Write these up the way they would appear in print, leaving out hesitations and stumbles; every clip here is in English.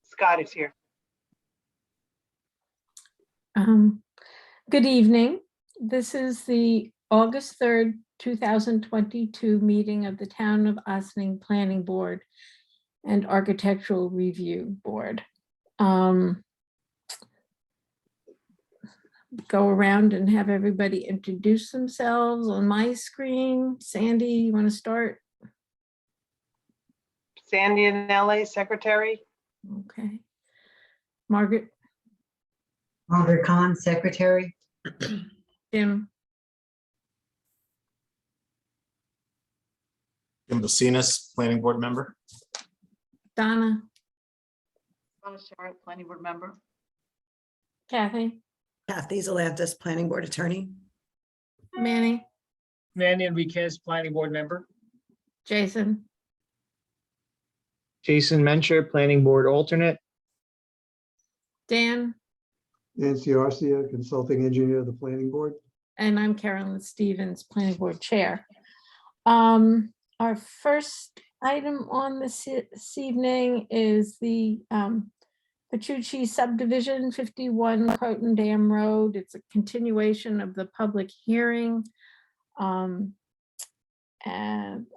Scott is here. Good evening. This is the August 3rd, 2022 meeting of the Town of Ossining Planning Board and Architectural Review Board. Go around and have everybody introduce themselves on my screen. Sandy, you want to start? Sandy Anelli, secretary. Okay. Margaret, Margaret Khan, secretary. Jim, Jim Basinas, planning board member. Donna, Donna Sharp, planning board member. Kathy, Kathy Zelantis, planning board attorney. Manny, Manny Enriquez, planning board member. Jason, Jason Mencher, planning board alternate. Dan, Nancy Arcia, consulting engineer of the planning board. and I'm Carolyn Stevens, planning board chair. Our first item on this evening is the Pachuchi subdivision, 51 Croton Dam Road. It's a continuation of the public hearing. And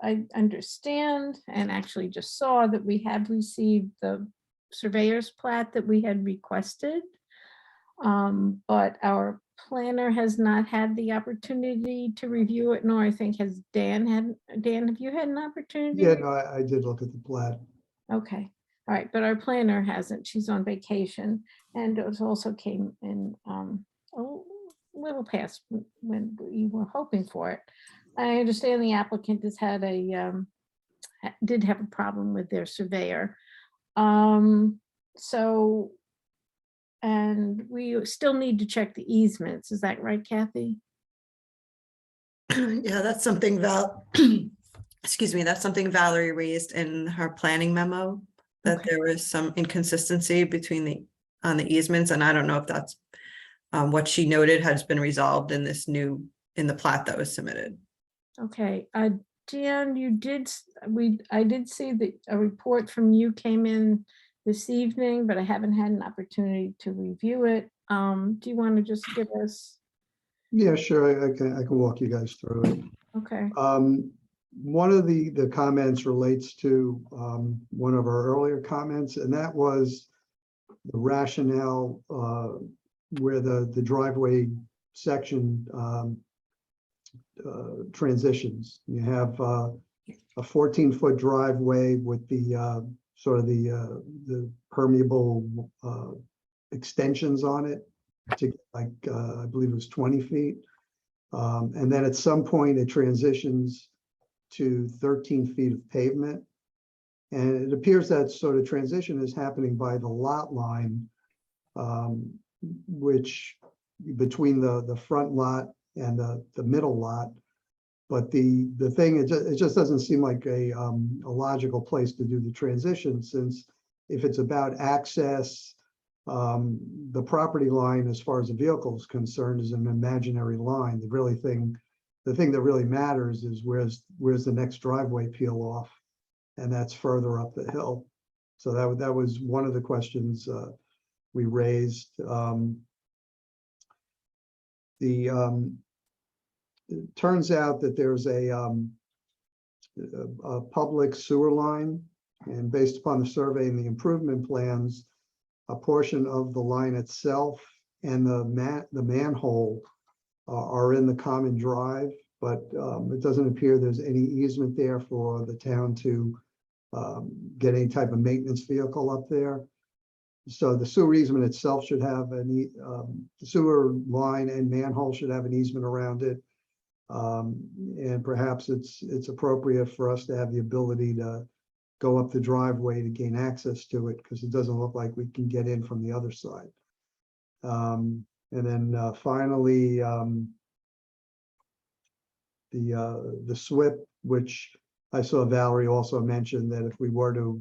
I understand and actually just saw that we have received the surveyor's plat that we had requested. But our planner has not had the opportunity to review it, nor I think has Dan had. Dan, have you had an opportunity? Yeah, no, I did look at the plat. Okay, all right, but our planner hasn't. She's on vacation, and it also came in a little past when we were hoping for it. I understand the applicant has had did have a problem with their surveyor. So, and we still need to check the easements. Is that right, Kathy? Yeah, that's something excuse me, that's something Valerie raised in her planning memo, that Okay. there was some inconsistency between on the easements, and I don't know if that's what she noted has been resolved in in the plat that was submitted. Okay, Dan, I did see that a report from you came in this evening, but I haven't had an opportunity to review it. Do you want to just give us? Yeah, sure, I can walk you guys through it. Okay, One of the comments relates to one of our earlier comments, and that was the rationale where the driveway section transitions. You have a 14-foot driveway with the sort of the permeable extensions on it to like I believe it was 20 feet. And then at some point it transitions to 13 feet of pavement. And it appears that sort of transition is happening by the lot line, which between the front lot and the middle lot. But the thing, it just doesn't seem like a logical place to do the transition, since if it's about access, the property line, as far as the vehicle is concerned, is an imaginary line. The thing that really matters is where's the next driveway peel off, and that's further up the hill. So that was one of the questions we raised. It turns out that there's a public sewer line, and based upon the survey and the improvement plans, a portion of the line itself and the manhole are in the common drive, but it doesn't appear there's any easement there for the town to get any type of maintenance vehicle up there. So the sewer easement itself should have the sewer line and manhole should have an easement around it. And perhaps it's appropriate for us to have the ability to go up the driveway to gain access to it, because it doesn't look like we can get in from the other side. And then finally, the SWIP, which I saw Valerie also mention that if we were to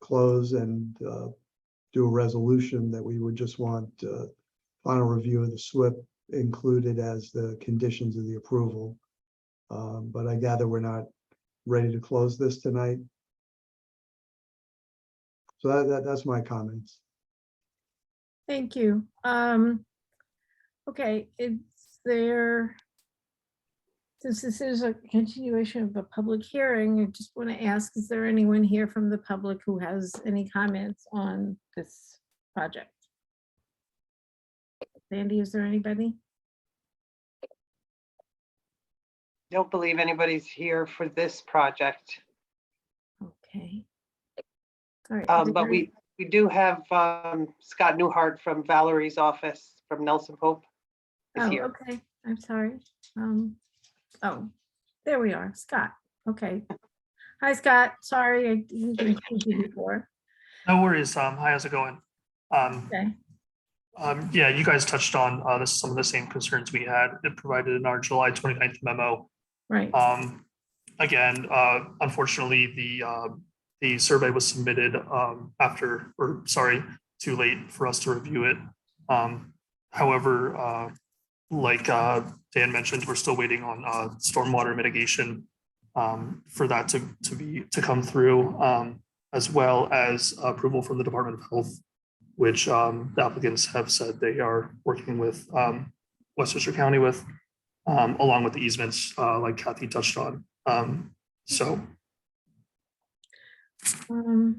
close and do a resolution, that we would just want final review of the SWIP included as the conditions of the approval. But I gather we're not ready to close this tonight. So that's my comments. Thank you. Okay, since this is a continuation of a public hearing, I just want to ask, is there anyone here from the public who has any comments on this project? Sandy, is there anybody? Don't believe anybody's here for this project. Okay. All right. But we do have Scott Newhart from Valerie's office from Nelson Pope is Oh, here. okay, I'm sorry. Oh, there we are, Scott. Okay. Hi, Scott. Sorry, I didn't include you before. No worries. Hi, how's it going? Okay, Yeah, you guys touched on some of the same concerns we had. It provided in our July 29th memo. right. Again, unfortunately, the survey was submitted too late for us to review it. However, like Dan mentioned, we're still waiting on stormwater mitigation for that to come through, as well as approval from the Department of Health, which the applicants have said they are working with Westchester County with, along with the easements, like Kathy touched on. So All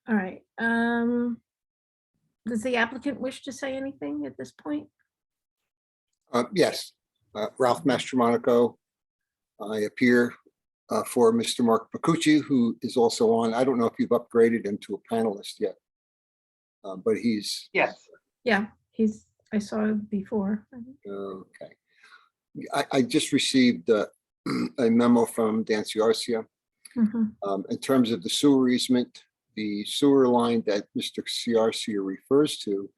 right. Does the applicant wish to say anything at this point? Yes, Ralph Mastromonaco. I appear for Mr. Mark Pacucci, who is also on. I don't know if you've upgraded him to a panelist yet, but he's Yes, Yeah, I saw it before. okay. I just received a memo from Dan Ciarcia. Mhm. In terms of the sewer easement, the sewer line that Mr. Ciarcia refers to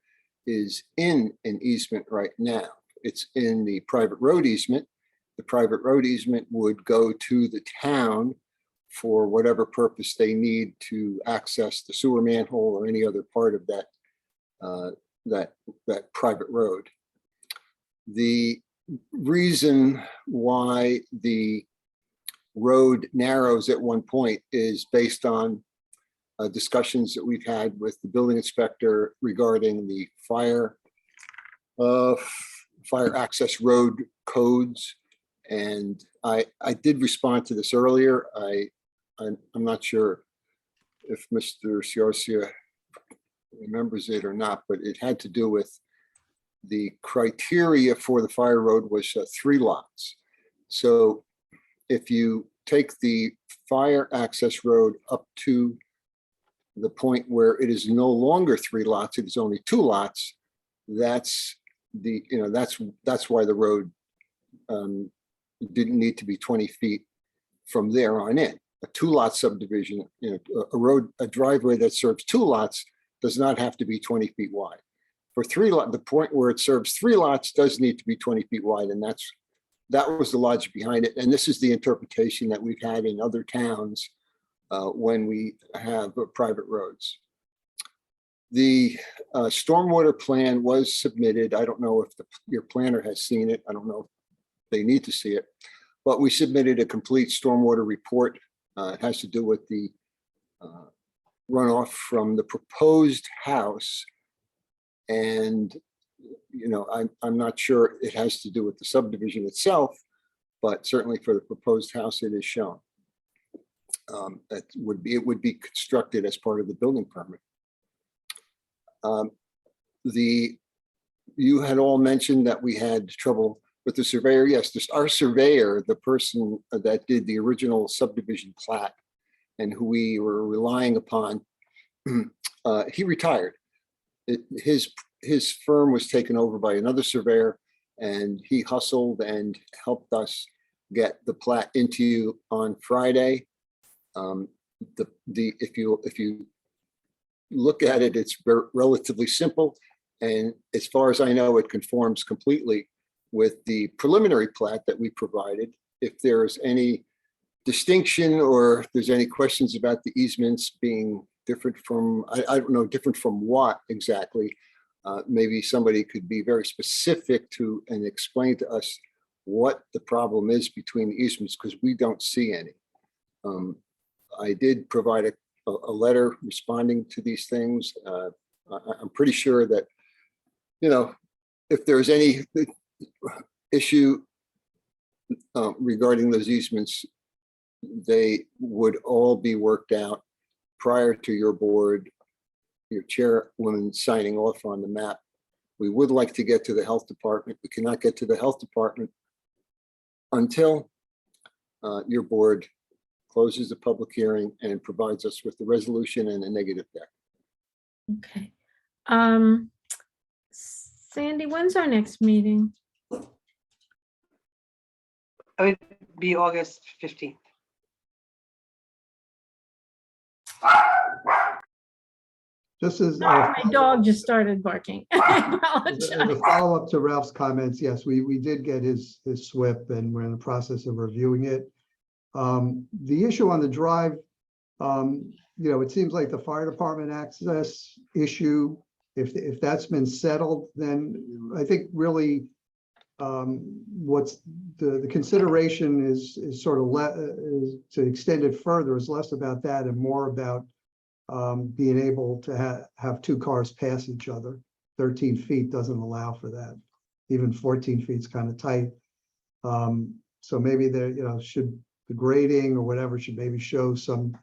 is in an easement right now. It's in the private road easement. The private road easement would go to the town for whatever purpose they need to access the sewer manhole or any other part of that private road. The reason why the road narrows at one point is based on discussions that we've had with the building inspector regarding the fire access road codes. And I did respond to this earlier. I'm not sure if Mr. Ciarcia remembers it or not, but it had to do with the criteria for the fire road was 3 lots. So if you take the fire access road up to the point where it is no longer 3 lots, it is only 2 lots, that's why the road didn't need to be 20 feet from there on in. A 2-lot subdivision, a driveway that serves 2 lots does not have to be 20 feet wide. For 3 lot, the point where it serves 3 lots does need to be 20 feet wide, and that was the logic behind it. And this is the interpretation that we've had in other towns when we have private roads. The stormwater plan was submitted. I don't know if your planner has seen it. I don't know if they need to see it, but we submitted a complete stormwater report. It has to do with the runoff from the proposed house. And, I'm not sure it has to do with the subdivision itself, but certainly for the proposed house, it is shown. It would be constructed as part of the building permit. You had all mentioned that we had trouble with the surveyor. Yes, our surveyor, the person that did the original subdivision plat and who we were relying upon, he retired. His firm was taken over by another surveyor, and he hustled and helped us get the plat into you on Friday. If you look at it, it's relatively simple, and as far as I know, it conforms completely with the preliminary plat that we provided. If there's any distinction or if there's any questions about the easements being different from, I don't know, different from what exactly, maybe somebody could be very specific to and explain to us what the problem is between the easements, because we don't see any. I did provide a letter responding to these things. I'm pretty sure that, you know, if there's any issue regarding those easements, they would all be worked out prior to your board, your chairwoman signing off on the map. We would like to get to the health department. We cannot get to the health department until your board closes the public hearing and provides us with the resolution and a negative deck. Okay. Sandy, when's our next meeting? It would be August 15th. Just as My dog just started barking. I as a apologize. follow-up to Ralph's comments, yes, we did get his SWIP and we're in the process of reviewing it. The issue on the drive, it seems like the fire department access issue, if that's been settled, then I think really what's the consideration is sort of is to extend it further is less about that and more about being able to have two cars pass each other. 13 feet doesn't allow for that. Even 14 feet is kind of tight. So maybe there, should the grading or whatever should maybe show some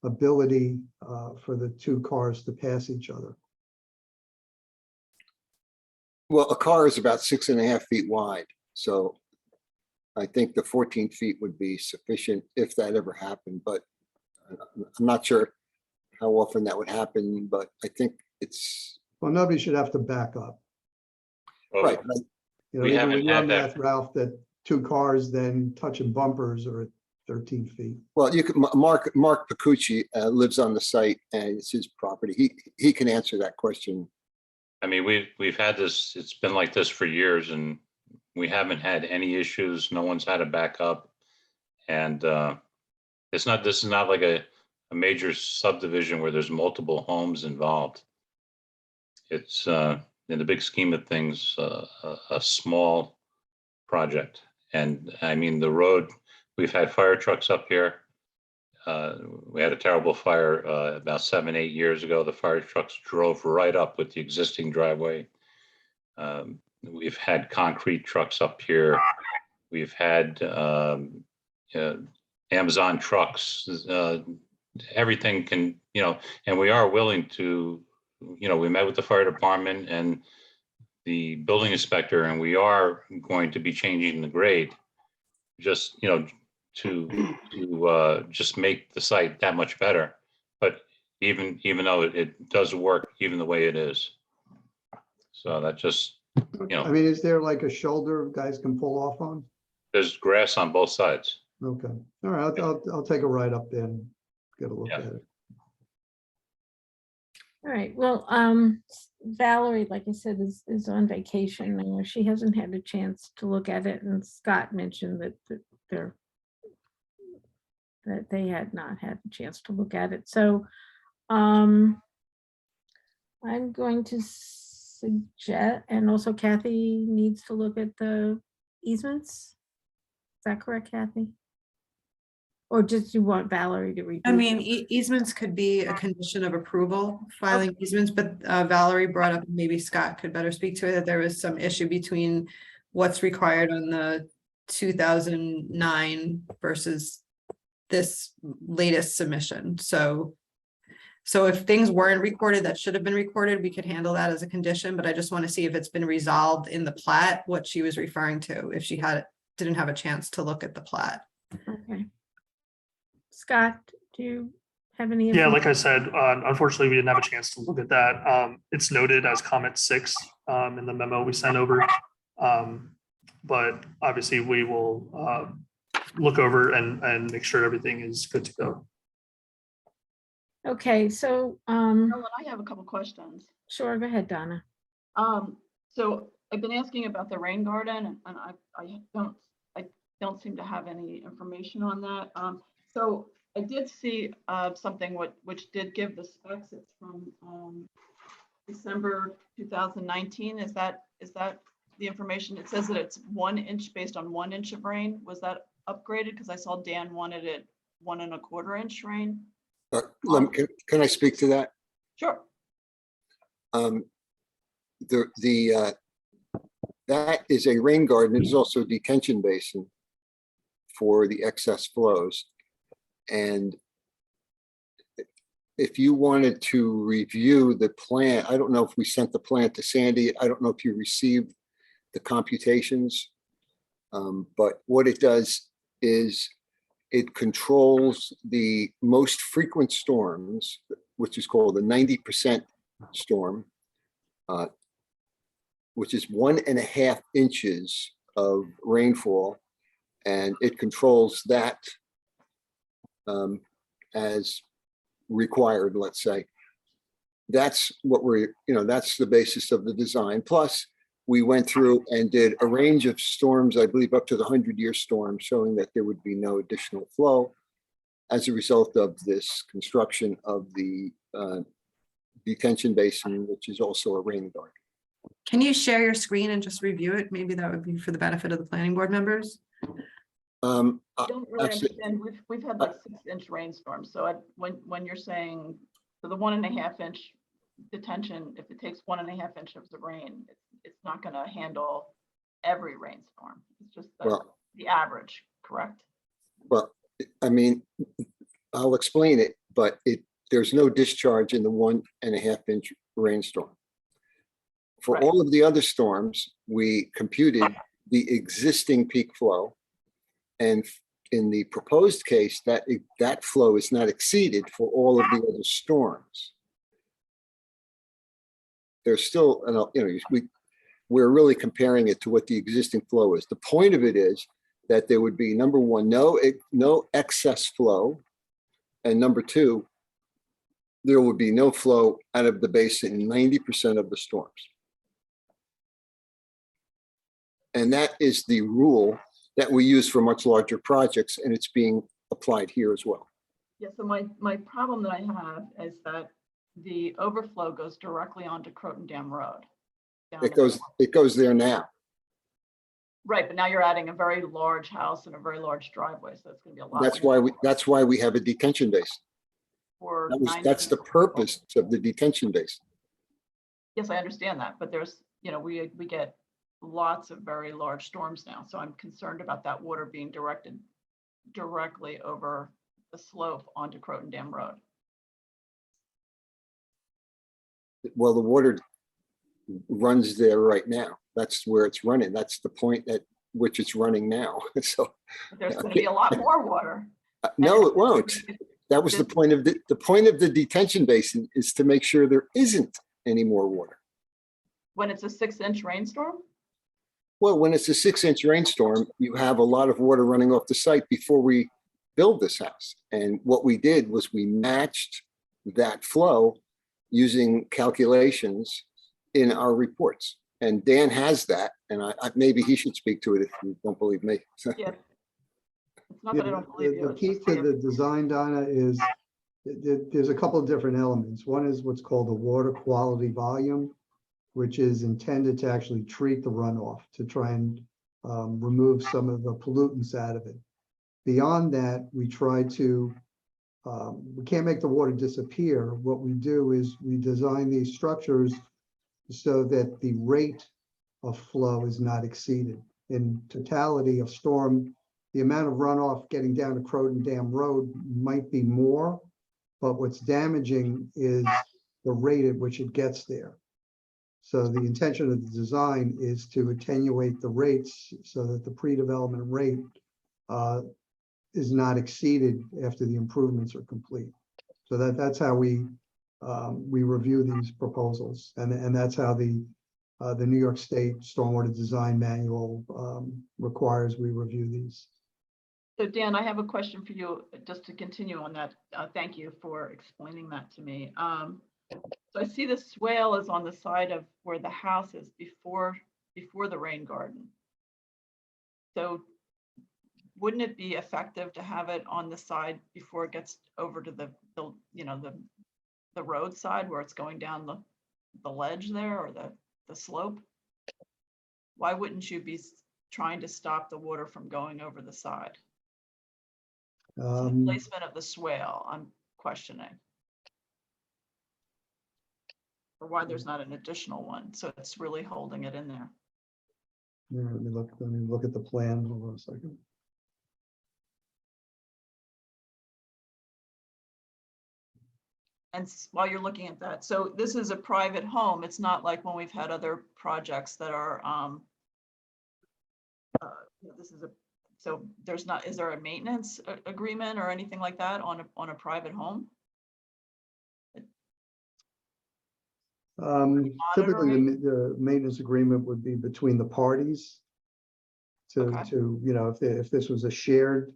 ability for the two cars to pass each other. Well, a car is about 6.5 feet wide. So I think the 14 feet would be sufficient if that ever happened, but I'm not sure how often that would happen, but I think it's Well, nobody should have to back up. Well, right. We Even haven't with your had that. math, Ralph, that two cars then touching bumpers are at 13 feet. Well, you can, Mark Pacucci lives on the site and it's his property. He can answer that question. I mean, we've had this, it's been like this for years and we haven't had any issues. No one's had a backup. And this is not like a major subdivision where there's multiple homes involved. It's in the big scheme of things, a small project. And I mean, the road, we've had fire trucks up here. We had a terrible fire about 7-8 years ago. The fire trucks drove right up with the existing driveway. We've had concrete trucks up here. We've had Amazon trucks. Everything can, and we are willing to, we met with the fire department and the building inspector, and we are going to be changing the grade just, to just make the site that much better. But even though it does work, even the way it is. So that just, I mean, is there like a shoulder guys can pull off on? there's grass on both sides. Okay, all right, I'll take a ride up there and get a look Yeah. at it. All right, well, Valerie, like I said, is on vacation and she hasn't had a chance to look at it, and Scott mentioned that they had not had a chance to look at it. So I'm going to suggest, and also Kathy needs to look at the easements. Is that correct, Kathy? Or just you want Valerie to review? I mean, easements could be a condition of approval, filing easements, but Valerie brought up, maybe Scott could better speak to it, that there was some issue between what's required on the 2009 versus this latest submission. So if things weren't recorded, that should have been recorded, we could handle that as a condition, but I just want to see if it's been resolved in the plat, what she was referring to, if she didn't have a chance to look at the plat. Okay. Scott, do you have any? Yeah, like I said, unfortunately, we didn't have a chance to look at that. It's noted as comment 6 in the memo we sent over. But obviously we will look over and make sure everything is good to go. Okay, so, Ellen, I have a couple questions. sure, go ahead, Donna. So I've been asking about the rain garden and I don't seem to have any information on that. So I did see something which did give the specs. It's from December 2019, is that the information? It says that it's 1 inch based on 1 inch of rain. Was that upgraded? Because I saw Dan wanted it 1¼ inch rain. Can I speak to that? Sure. That is a rain garden. It is also a detention basin for the excess flows. And if you wanted to review the plan, I don't know if we sent the plan to Sandy. I don't know if you received the computations. But what it does is it controls the most frequent storms, which is called the 90% storm, which is 1.5 inches of rainfall. And it controls that as required, let's say. That's what that's the basis of the design. Plus, we went through and did a range of storms, I believe up to the 100-year storm, showing that there would be no additional flow as a result of this construction of the detention basin, which is also a rain garden. Can you share your screen and just review it? Maybe that would be for the benefit of the planning board members. I don't really Actually, understand. We've had like 6-inch rainstorms. So when you're saying, so the 1.5 inch detention, if it takes 1.5 inches of rain, it's not going to handle every rainstorm. It's just the average, correct? Well, I mean, I'll explain it, but there's no discharge in the 1.5 inch rainstorm. For Right. all of the other storms, we computed the existing peak flow. And in the proposed case, that flow is not exceeded for all of the other storms. There's still, we're really comparing it to what the existing flow is. The point of it is that there would be, number one, no excess flow. And number two, there would be no flow out of the basin in 90% of the storms. And that is the rule that we use for much larger projects, and it's being applied here as well. Yeah, so my problem that I have is that the overflow goes directly onto Croton Dam Road. down It the- goes there now. Right, but now you're adding a very large house and a very large driveway, so it's gonna be a lot. That's why we have a detention basin. For That's the purpose of the detention basin. Yes, I understand that, but there's, we get lots of very large storms now, so I'm concerned about that water being directed directly over the slope onto Croton Dam Road. Well, the water runs there right now. That's where it's running. That's the point at which it's running now. So But there's gonna be a lot more water. no, it won't. That was the point of the detention basin, is to make sure there isn't any more water. When it's a 6-inch rainstorm? Well, when it's a 6-inch rainstorm, you have a lot of water running off the site before we build this house. And what we did was we matched that flow using calculations in our reports. And Dan has that, and maybe he should speak to it if you don't believe me. Yeah. It's not that I don't believe you. The it's key just to the design, Donna, is there's a couple of different elements. One is what's called the water quality volume, which is intended to actually treat the runoff to try and remove some of the pollutants out of it. Beyond that, we try to, we can't make the water disappear. What we do is we design these structures so that the rate of flow is not exceeded. In totality of storm, the amount of runoff getting down to Croton Dam Road might be more, but what's damaging is the rate at which it gets there. So the intention of the design is to attenuate the rates so that the pre-development rate is not exceeded after the improvements are complete. So that's how we review these proposals, and that's how the New York State Stormwater Design Manual requires we review these. So Dan, I have a question for you, just to continue on that. Thank you for explaining that to me. So I see the swale is on the side of where the house is before the rain garden. So wouldn't it be effective to have it on the side before it gets over to the roadside where it's going down the ledge there or the slope? Why wouldn't you be trying to stop the water from going over the side? It's the placement of the swale, I'm questioning. Or why there's not an additional one, so it's really holding it in there. Yeah, let me look at the plan. Hold on a second. And while you're looking at that, so this is a private home. It's not like when we've had other projects that are, this is a, so there's not, is there a maintenance agreement or anything like that on a private home? Typically, Monitoring? the maintenance agreement would be between the parties. Okay. If this was a shared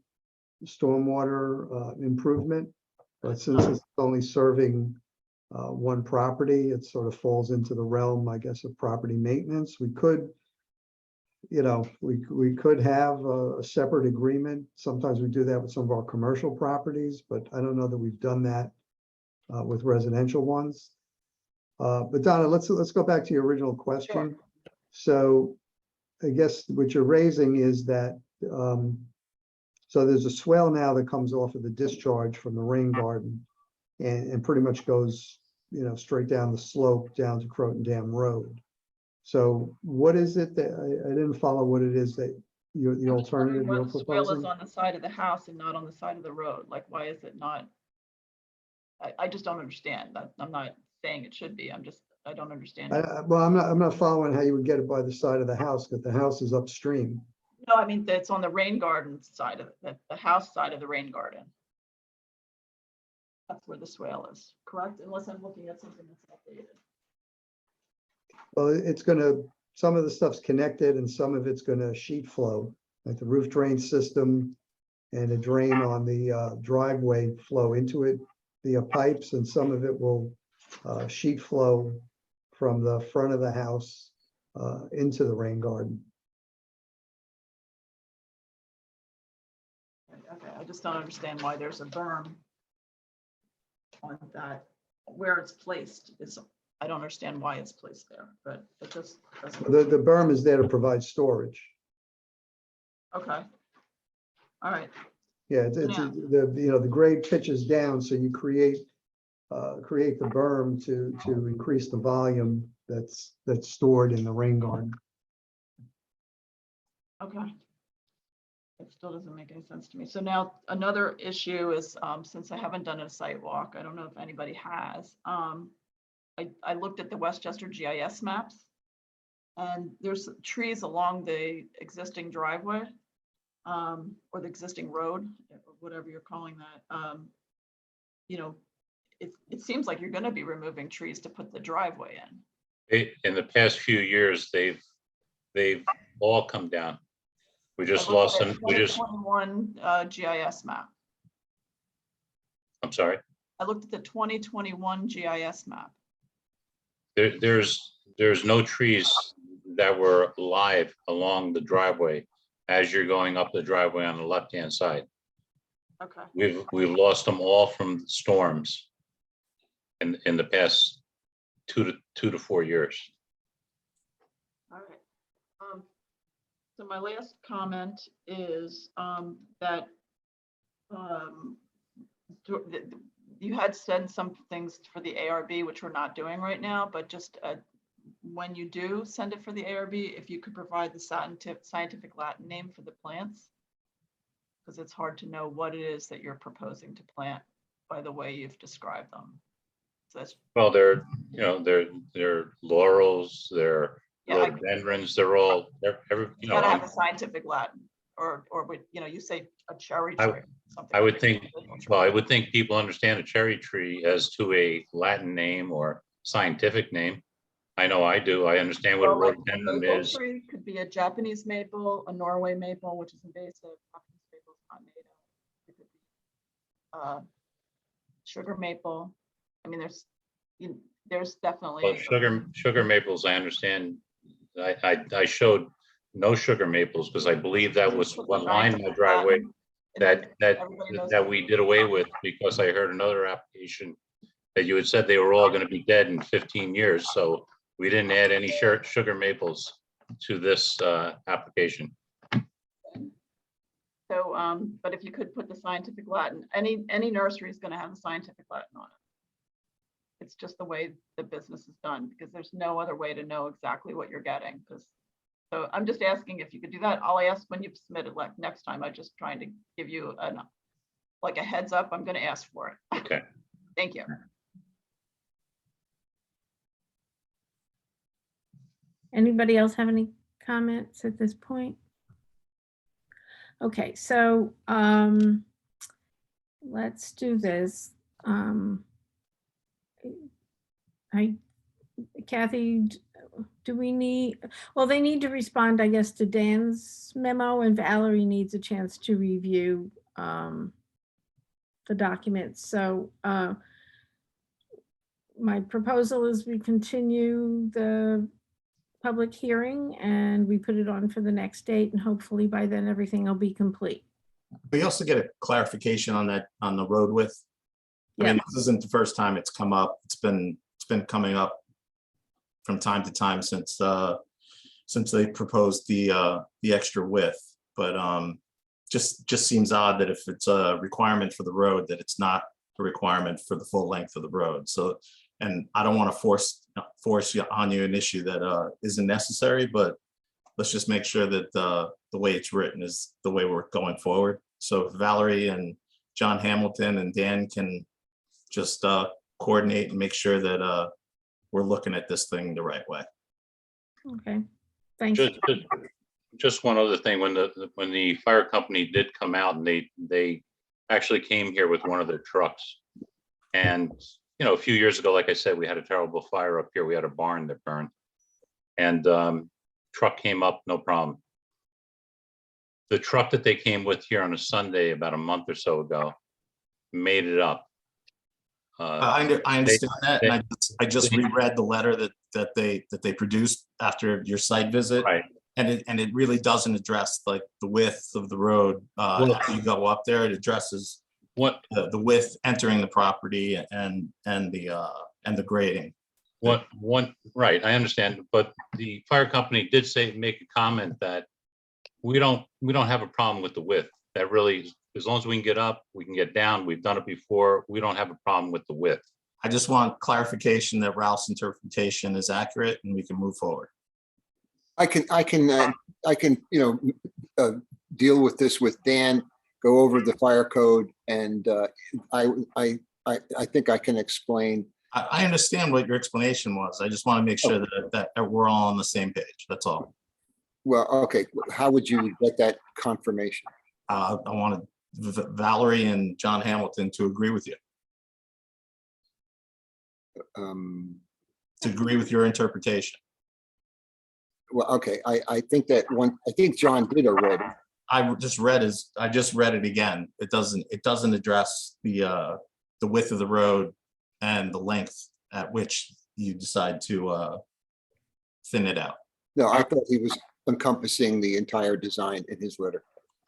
stormwater improvement, but since it's only serving one property, it sort of falls into the realm, I guess, of property maintenance. We could, we could have a separate agreement. Sometimes we do that with some of our commercial properties, but I don't know that we've done that with residential ones. But Donna, let's go back to your original question. So I guess what you're raising is that, so there's a swale now that comes off of the discharge from the rain garden and pretty much goes, straight down the slope down to Croton Dam Road. So what is it that, I didn't follow what it is that the alternative you're The swale is proposing? on the side of the house and not on the side of the road. Like, why is it not? I just don't understand that. I'm not saying it should be. I don't understand. Well, I'm not following how you would get it by the side of the house, because the house is upstream. No, I mean, it's on the rain garden side of it, the house side of the rain garden. That's where the swale is, correct? Unless I'm looking at something that's updated. Well, some of the stuff's connected and some of it's gonna sheet flow, like the roof drain system and a drain on the driveway flow into it via pipes, and some of it will sheet flow from the front of the house into the rain garden. Okay, I just don't understand why there's a berm on that, where it's placed is, I don't understand why it's placed there, but it just doesn't. The berm is there to provide storage. Okay. All right, Yeah, the grade pitches down, so you create the berm to increase the volume that's stored in the rain garden. okay. It still doesn't make any sense to me. So now another issue is, since I haven't done a site walk, I don't know if anybody has. I looked at the Westchester GIS maps, and there's trees along the existing driveway, or the existing road, or whatever you're calling that. It seems like you're going to be removing trees to put the driveway in. In the past few years, they've all come down. We just I looked lost at some, we just, 2021 GIS map. I'm sorry. I looked at the 2021 GIS map. There's no trees that were live along the driveway as you're going up the driveway on the left-hand side. Okay. We've lost them all from storms in the past 2 to 4 years. All right. So my last comment is that you had said some things for the ARB, which we're not doing right now, but just when you do send it for the ARB, if you could provide the scientific Latin name for the plants, because it's hard to know what it is that you're proposing to plant by the way you've described them. So that's, Well, they're laurels, they're yeah, rhododendrons, they're every, gotta have a scientific Latin, or you say a cherry tree. Something I would like think, that. well, I would think people understand a cherry tree as to a Latin name or scientific name. I know I do. I understand what a Well, like a rhododendron maple is. tree could be a Japanese maple, a Norway maple, which is invasive. Japanese maple is not native. It could be sugar maple. I mean, there's definitely. Well, sugar maples, I understand. I showed no sugar maples because I believe that was what lined my driveway that we did away with because I heard another application that you had said they were all going to be dead in 15 years. So we didn't add any sugar maples to this application. So, but if you could put the scientific Latin, any nursery is going to have the scientific Latin on it. It's just the way the business is done, because there's no other way to know exactly what you're getting. So I'm just asking if you could do that. I'll ask when you've submitted, like next time. I'm just trying to give you like a heads up. I'm going to ask for it. Okay. Thank you. Anybody else have any comments at this point? Okay, so let's do this. Kathy, do we need, well, they need to respond, I guess, to Dan's memo, and Valerie needs a chance to review the documents. So my proposal is we continue the public hearing and we put it on for the next date, and hopefully by then everything will be complete. We also get a clarification on that, on the road width. I mean, this isn't the first time it's come up. It's been coming up from time to time since they proposed the extra width. But just seems odd that if it's a requirement for the road, that it's not a requirement for the full length of the road. So, and I don't want to force you on you an issue that isn't necessary, but let's just make sure that the way it's written is the way we're going forward. So if Valerie and John Hamilton and Dan can just coordinate and make sure that we're looking at this thing the right way. Okay, thank you. Just one other thing, when the fire company did come out, and they actually came here with one of their trucks. And, you know, a few years ago, like I said, we had a terrible fire up here. We had a barn that burned, and truck came up, no problem. The truck that they came with here on a Sunday about a month or so ago made it up. I understand that, and I just reread the letter that they produced after your site visit, Right. and it really doesn't address like the width of the road. After you go up there, it addresses What the width entering the property and the grading. Right, I understand, but the fire company did make a comment that we don't have a problem with the width. That really, as long as we can get up, we can get down. We've done it before. We don't have a problem with the width. I just want clarification that Ralph's interpretation is accurate and we can move forward. I can, deal with this with Dan, go over the fire code, and I think I can explain. I understand what your explanation was. I just want to make sure that we're all on the same page. That's all. Well, okay, how would you get that confirmation? I wanted Valerie and John Hamilton to agree with you, to agree with your interpretation. Well, okay, I think that I think John did already. I just read it again. It doesn't address the width of the road and the length at which you decide to thin it out. No, I thought he was encompassing the entire design in his letter.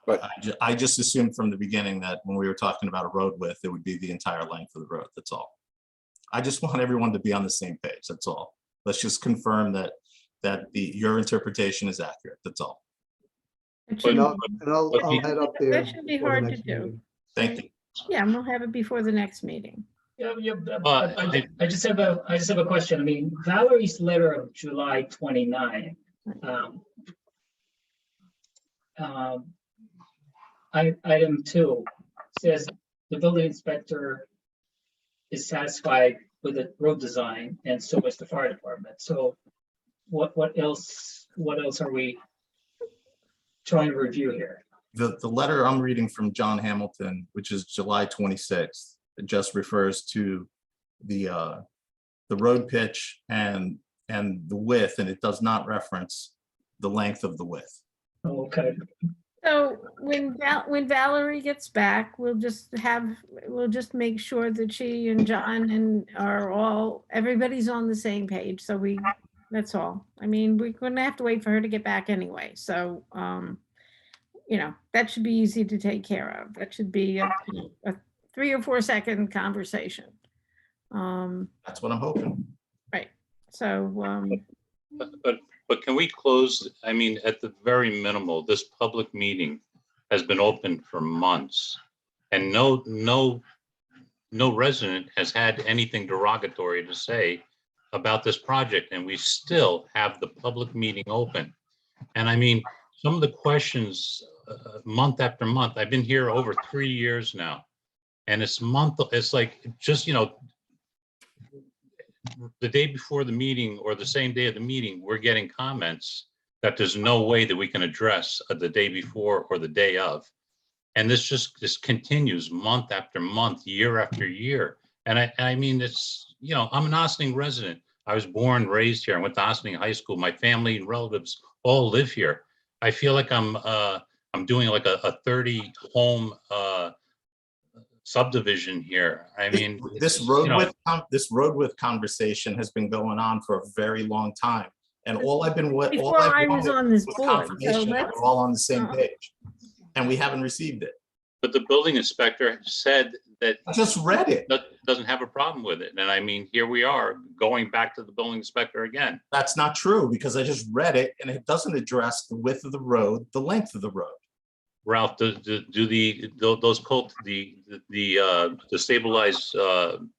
But I just assumed from the beginning that when we were talking about a road width, it would be the entire length of the road. That's all. I just want everyone to be on the same page. That's all. Let's just confirm that your interpretation is accurate. That's all. It should- And I'll head up there. That should be before the hard to next do. meeting. Thank you. Yeah, and we'll have it before the next meeting. Yeah, I just have a question. I mean, Valerie's letter of July 29. Item 2 says the building inspector is satisfied with the road design, and so is the fire department. So what else are we trying to review here? The letter I'm reading from John Hamilton, which is July 26th, it just refers to the road pitch and the width, and it does not reference the length of the width. Okay, So when Valerie gets back, we'll just make sure that she and John everybody's on the same page. So that's all. I mean, we're gonna have to wait for her to get back anyway. So, that should be easy to take care of. That should be a 3 or 4 second conversation. That's what I'm hoping. Right, so, But can we close, I mean, at the very minimal, this public meeting has been open for months. And no resident has had anything derogatory to say about this project, and we still have the public meeting open. And I mean, some of the questions, month after month, I've been here over 3 years now. And it's like, just, the day before the meeting or the same day of the meeting, we're getting comments that there's no way that we can address the day before or the day of. And this continues month after month, year after year. And I mean, it's, I'm an Ossining resident. I was born, raised here. I went to Ossining High School. My family and relatives all live here. I feel like I'm doing like a 30 home subdivision here. I mean, This road width conversation has been going on for a very long time. And all I've before I was on this was board, so confirmation that let's, we're all on the same page. And we haven't received it. but the building inspector said that I just read it. doesn't have a problem with it. And I mean, here we are going back to the building inspector again. That's not true because I just read it and it doesn't address the width of the road, the length of the road. Ralph, do the stabilized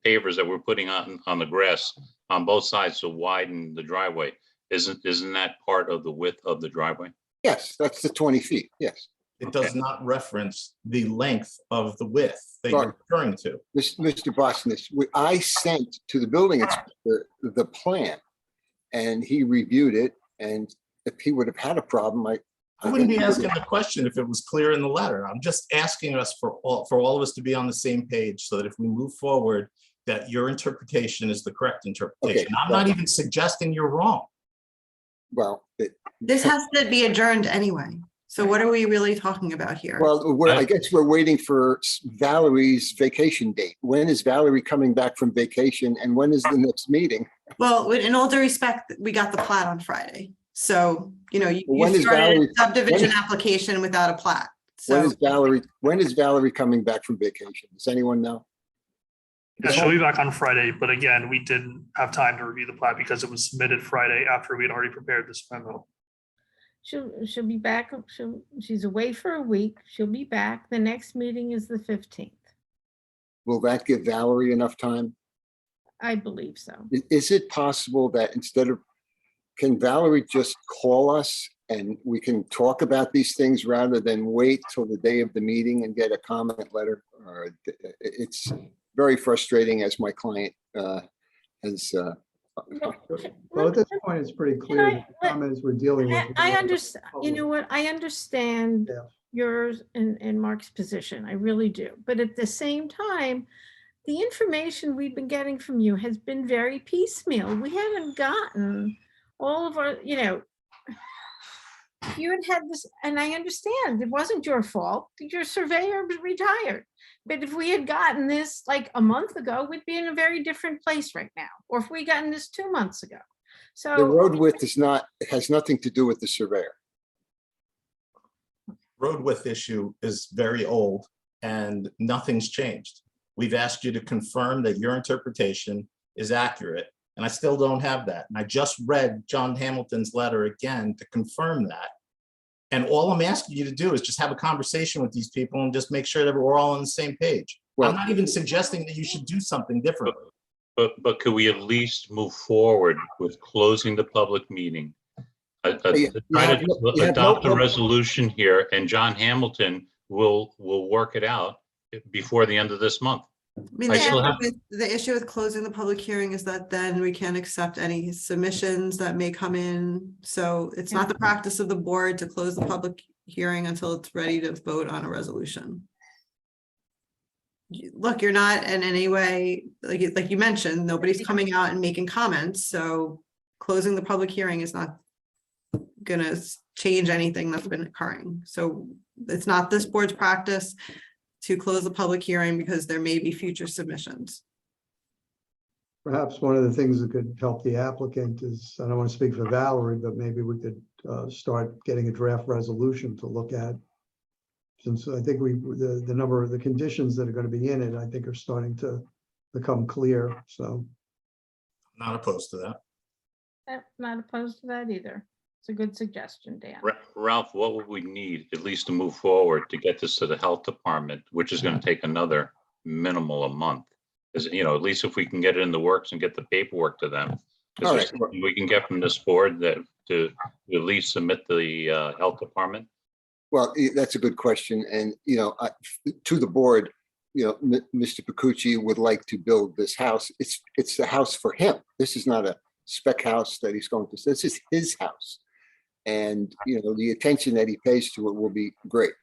pavers that we're putting on the grass on both sides to widen the driveway, isn't that part of the width of the driveway? Yes, that's the 20 feet, yes. It does not reference the length of the width that you're referring to. Mr. Bosnich, I sent to the building inspector the plan and he reviewed it. And if he would have had a problem, I wouldn't be asking the question if it was clear in the letter. I'm just asking us for all of us to be on the same page so that if we move forward, that your interpretation is the correct interpretation. Okay. I'm not even suggesting you're wrong. Well, This has to be adjourned anyway. So what are we really talking about here? well, I guess we're waiting for Valerie's vacation date. When is Valerie coming back from vacation and when is the next meeting? Well, in all due respect, we got the plat on Friday. So, When you is started Valerie- a subdivision when- application without a plat. When So, is Valerie coming back from vacation? Does anyone know? Yeah, she'll be back on Friday, but again, we didn't have time to review the plat because it was submitted Friday after we had already prepared this memo. she'll be back, she's away for a week, she'll be back. The next meeting is the 15th. Will that give Valerie enough time? I believe so. Is it possible that can Valerie just call us and we can talk about these things rather than wait till the day of the meeting and get a comment letter? It's very frustrating as my client has. Well, at this point, it's pretty clear that the comments we're dealing with. I understand, you know what, I understand Yeah. yours and Mark's position, I really do. But at the same time, the information we've been getting from you has been very piecemeal. We haven't gotten all of our, you had this, and I understand, it wasn't your fault, your surveyor was retired. But if we had gotten this like a month ago, we'd be in a very different place right now. Or if we gotten this 2 months ago. So. The road width has nothing to do with the surveyor. Road width issue is very old and nothing's changed. We've asked you to confirm that your interpretation is accurate, and I still don't have that. And I just read John Hamilton's letter again to confirm that. And all I'm asking you to do is just have a conversation with these people and just make sure that we're all on the same page. Well- I'm not even suggesting that you should do something differently. But could we at least move forward with closing the public meeting? You Try have to no- you have no adopt a public- resolution here, and John Hamilton will work it out before the end of this month. I mean, I still have- the issue with closing the public hearing is that then we can't accept any submissions that may come in. So it's not the practice of the board to close the public hearing until it's ready to vote on a resolution. Look, you're not in any way, like you mentioned, nobody's coming out and making comments, so closing the public hearing is not gonna change anything that's been occurring. So it's not this board's practice to close the public hearing because there may be future submissions. Perhaps one of the things that could help the applicant is, I don't want to speak for Valerie, but maybe we could start getting a draft resolution to look at. Since I think the number of the conditions that are going to be in it, I think are starting to become clear, so. Not opposed to that. Not opposed to that either. It's a good suggestion, Dan. Ralph, what would we need at least to move forward to get this to the health department, which is going to take another minimal a month? Is, you know, at least if we can get it in the works and get the paperwork to them. Is All there right. something we can get from this board that to at least submit to the health department? Well, that's a good question. And, you know, to the board, you know, Mr. Pacucci would like to build this house. It's the house for him. This is not a spec house that he's going to, this is his house. And, you know, the attention that he pays to it will be great.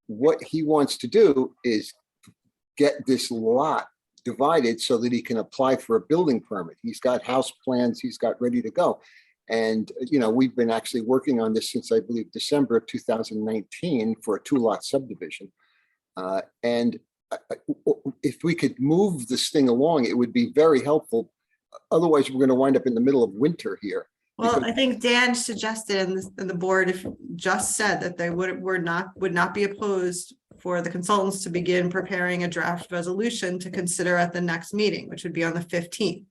What he wants to do is get this lot divided so that he can apply for a building permit. He's got house plans, he's got ready to go. And, you know, we've been actually working on this since, I believe, December of 2019 for a 2-lot subdivision. And if we could move this thing along, it would be very helpful. Otherwise, we're going to wind up in the middle of winter here. Well, I think Dan suggested and the board just said that they would not be opposed for the consultants to begin preparing a draft resolution to consider at the next meeting, which would be on the 15th.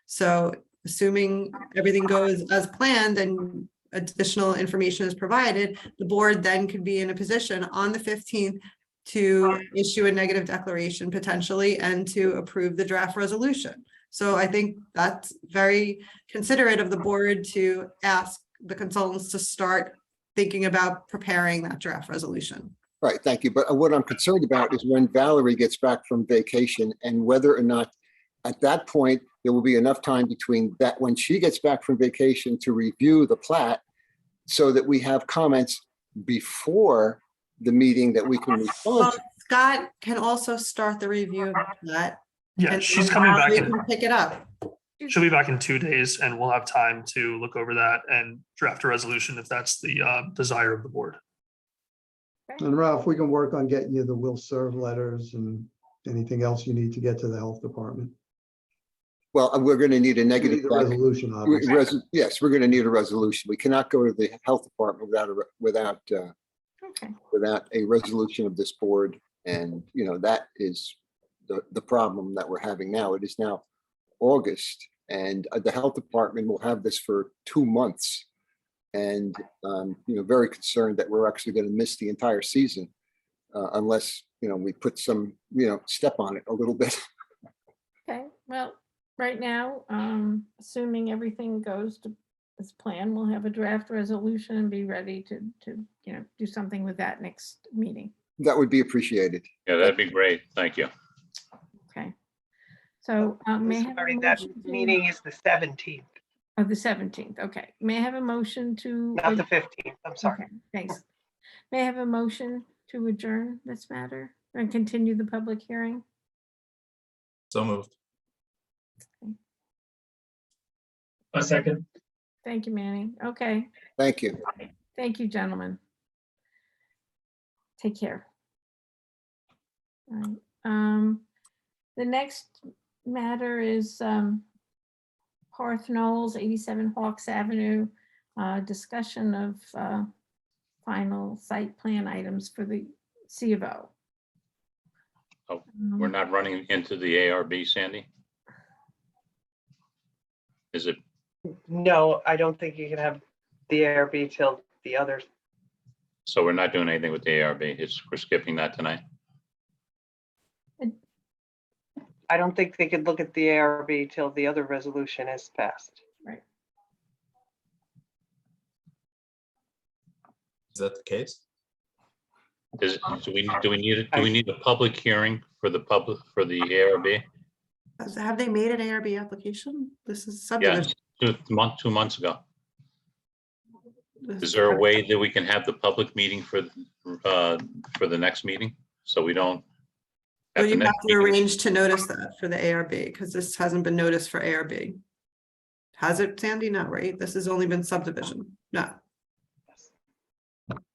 So assuming everything goes as planned and additional information is provided, the board then could be in a position on the 15th to issue a negative declaration potentially and to approve the draft resolution. So I think that's very considerate of the board to ask the consultants to start thinking about preparing that draft resolution. Right, thank you. But what I'm concerned about is when Valerie gets back from vacation and whether or not at that point, there will be enough time between that, when she gets back from vacation to review the plat so that we have comments before the meeting that we can respond Well, to. Scott can also start the review of that. Yeah, and she's then coming back. Valerie can pick it up. She'll be back in 2 days and we'll have time to look over that and draft a resolution if that's the desire of the board. And Ralph, we can work on getting you the will serve letters and anything else you need to get to the health department. Well, we're going to need a You negative. need the resolution, obviously. Yes, we're going to need a resolution. We cannot go to the health department without a resolution of this board. And, you know, that is the problem that we're having now. It is now August and the health department will have this for 2 months. And, you know, very concerned that we're actually going to miss the entire season unless, you know, we put some, you know, step on it a little bit. Okay, well, right now, assuming everything goes to as planned, we'll have a draft resolution and be ready to, you know, do something with that next meeting. That would be appreciated. Yeah, that'd be great. Thank you. Okay. So, may I have a Sorry, that motion to- meeting is the 17th, Oh, the 17th, okay. May I have a motion to? not the 15th. I'm sorry. Okay, thanks. May I have a motion to adjourn this matter and continue the public hearing? So moved. A second. Thank you, Manny. Okay, Thank you. thank you, gentlemen. Take care. All right. The next matter is Parth Knowles, 87 Hawks Avenue, discussion of final site plan items for the C of O. Oh, We're not running into the ARB, Sandy? Is it, No, I don't think you can have the ARB till the others. so we're not doing anything with the ARB? We're skipping that tonight? I don't think they could look at the ARB till the other resolution is passed. Is that the case? Do we need a public hearing for the ARB? Have they made an ARB application? This is Yeah, subdivision. 2 months ago. This Is there a way that we can have the public meeting for the next meeting? So we don't. So at the you have next to meeting- arrange to notice that for the ARB, because this hasn't been noticed for ARB. Has it, Sandy? No, right? This has only been subdivision. No.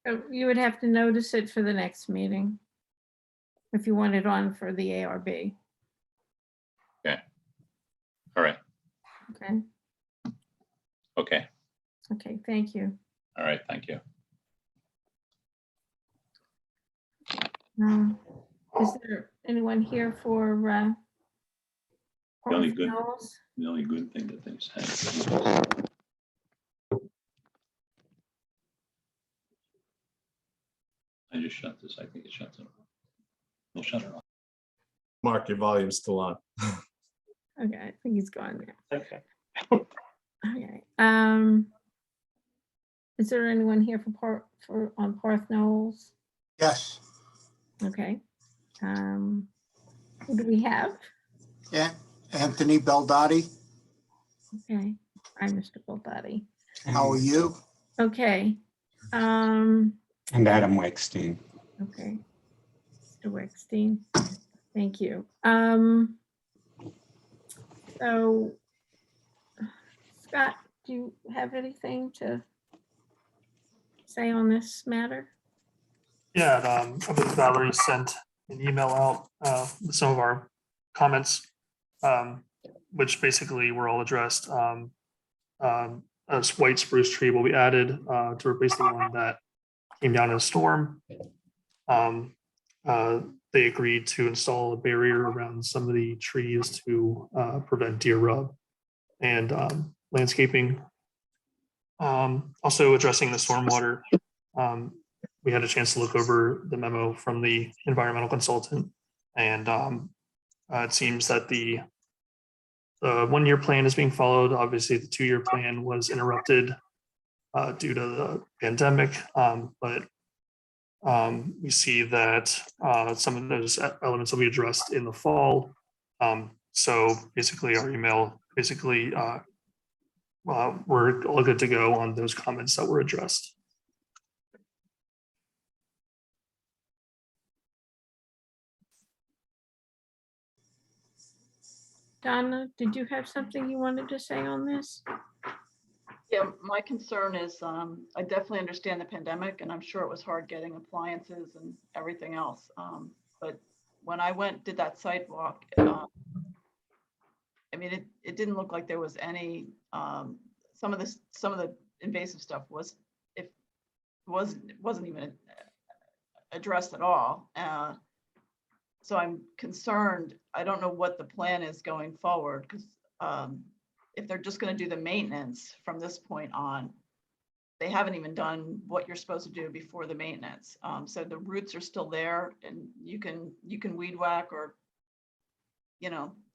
So you would have to notice it for the next meeting if you want it on for the ARB. All right, Okay, okay, okay, thank you. all right, thank you. Is there anyone here for The only Park good- Knolls. The only good thing that they said. I just shut this. I think it shuts it off. We'll shut it off. Mark, your volume's still on. Okay, I think he's gone now. Okay. Okay. Is there anyone here on Park Knolls? Yes, Okay. Who do we have? yeah, Anthony Beldotti, Okay. Hi, Mr. Bulbati. how are you? Okay. And Adam Weinstein. Okay. Mr. Weckstein, thank you. So, Scott, do you have anything to say on this matter? Yeah, I believe Valerie sent an email out with some of our comments, which basically were all addressed. A white spruce tree will be added to replace the one that came down in a storm. They agreed to install a barrier around some of the trees to prevent deer rub and landscaping. Also addressing the stormwater. We had a chance to look over the memo from the environmental consultant, and it seems that the 1-year plan is being followed. Obviously, the 2-year plan was interrupted due to the pandemic, but we see that some of those elements will be addressed in the fall. So basically, our email we're all good to go on those comments that were addressed. Donna, did you have something you wanted to say on this? Yeah, my concern is, I definitely understand the pandemic, and I'm sure it was hard getting appliances and everything else. But when I did that sidewalk, I mean, it didn't look like there was any, some of the invasive stuff wasn't even addressed at all. So I'm concerned. I don't know what the plan is going forward, because if they're just going to do the maintenance from this point on, they haven't even done what you're supposed to do before the maintenance. So the roots are still there, and you can weed whack or,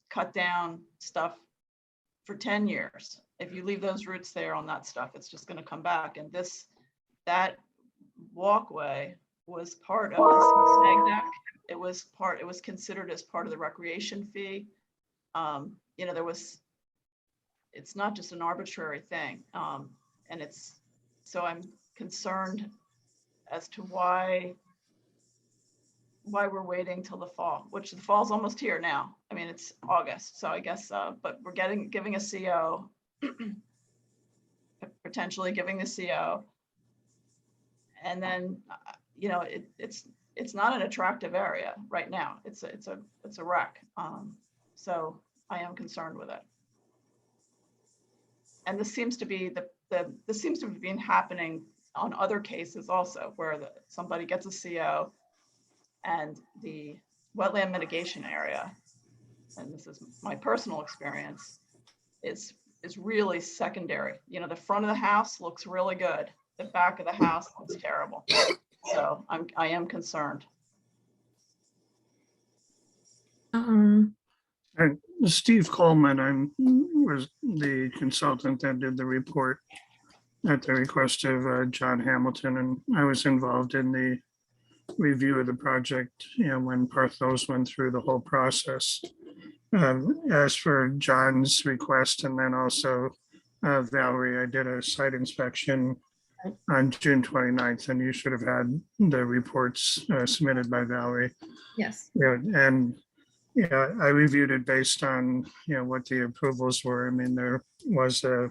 cut down stuff for 10 years. If you leave those roots there on that stuff, it's just going to come back. And that walkway was part of the snag deck. It was considered as part of the recreation fee. It's not just an arbitrary thing. So I'm concerned as to why we're waiting till the fall, which the fall's almost here now. I mean, it's August, so I guess, but we're giving a CO, potentially giving the CO. And then, it's not an attractive area right now. It's a wreck. So I am concerned with it. And this seems to be being happening on other cases also, where somebody gets a CO and the wetland mitigation area, and this is my personal experience, is really secondary. The front of the house looks really good. The back of the house looks terrible. So I am concerned. Steve Coleman, was the consultant that did the report at the request of John Hamilton, and I was involved in the review of the project, when Park Knolls went through the whole process. As for John's request, and then also Valerie, I did a site inspection on June 29th, and you should have had the reports submitted by Valerie. Yes. I reviewed it based on, what the approvals were. I mean, there was a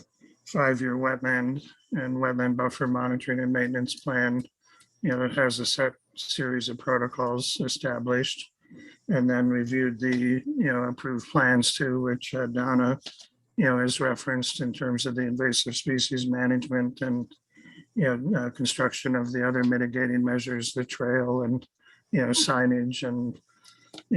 5-year wetland and wetland buffer monitoring and maintenance plan, that has a set series of protocols established, and then reviewed the, approved plans too, which Donna, is referenced in terms of the invasive species management and, construction of the other mitigating measures, the trail and, signage and,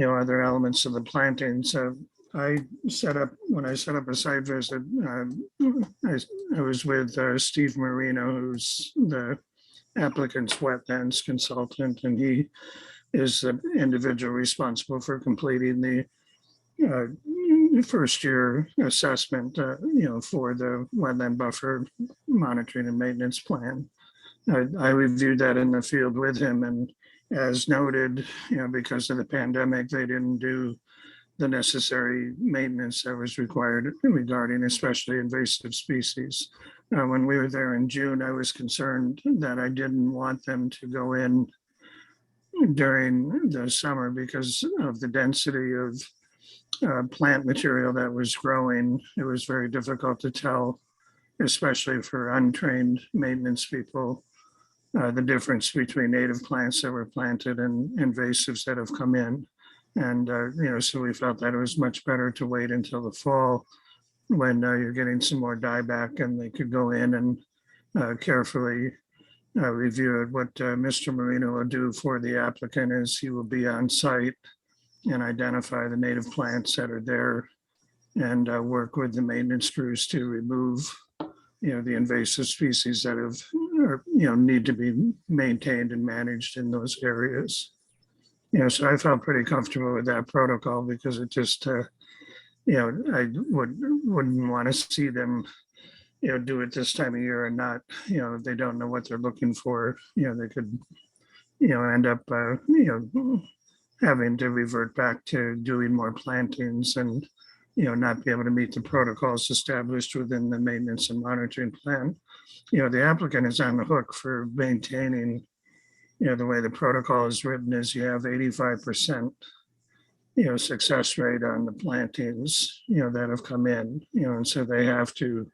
other elements of the planting. So when I set up a site visit, I was with Steve Marino, who's the applicant's wetlands consultant, and he is the individual responsible for completing the first year assessment, for the wetland buffer monitoring and maintenance plan. I reviewed that in the field with him, and as noted, because of the pandemic, they didn't do the necessary maintenance that was required regarding especially invasive species. When we were there in June, I was concerned that I didn't want them to go in during the summer because of the density of plant material that was growing. It was very difficult to tell, especially for untrained maintenance people, the difference between native plants that were planted and invasives that have come in. And, so we felt that it was much better to wait until the fall when you're getting some more dieback and they could go in and carefully review it. What Mr. Marino will do for the applicant is he will be on site and identify the native plants that are there and work with the maintenance crews to remove, the invasive species that have, need to be maintained and managed in those areas. So I felt pretty comfortable with that protocol because it just, I wouldn't want to see them, do it this time of year and not, if they don't know what they're looking for, they could, end up, having to revert back to doing more plantings and, not be able to meet the protocols established within the maintenance and monitoring plan. The applicant is on the hook for maintaining, the way the protocol is written is you have 85%, success rate on the plantings, that have come in, and so they have to,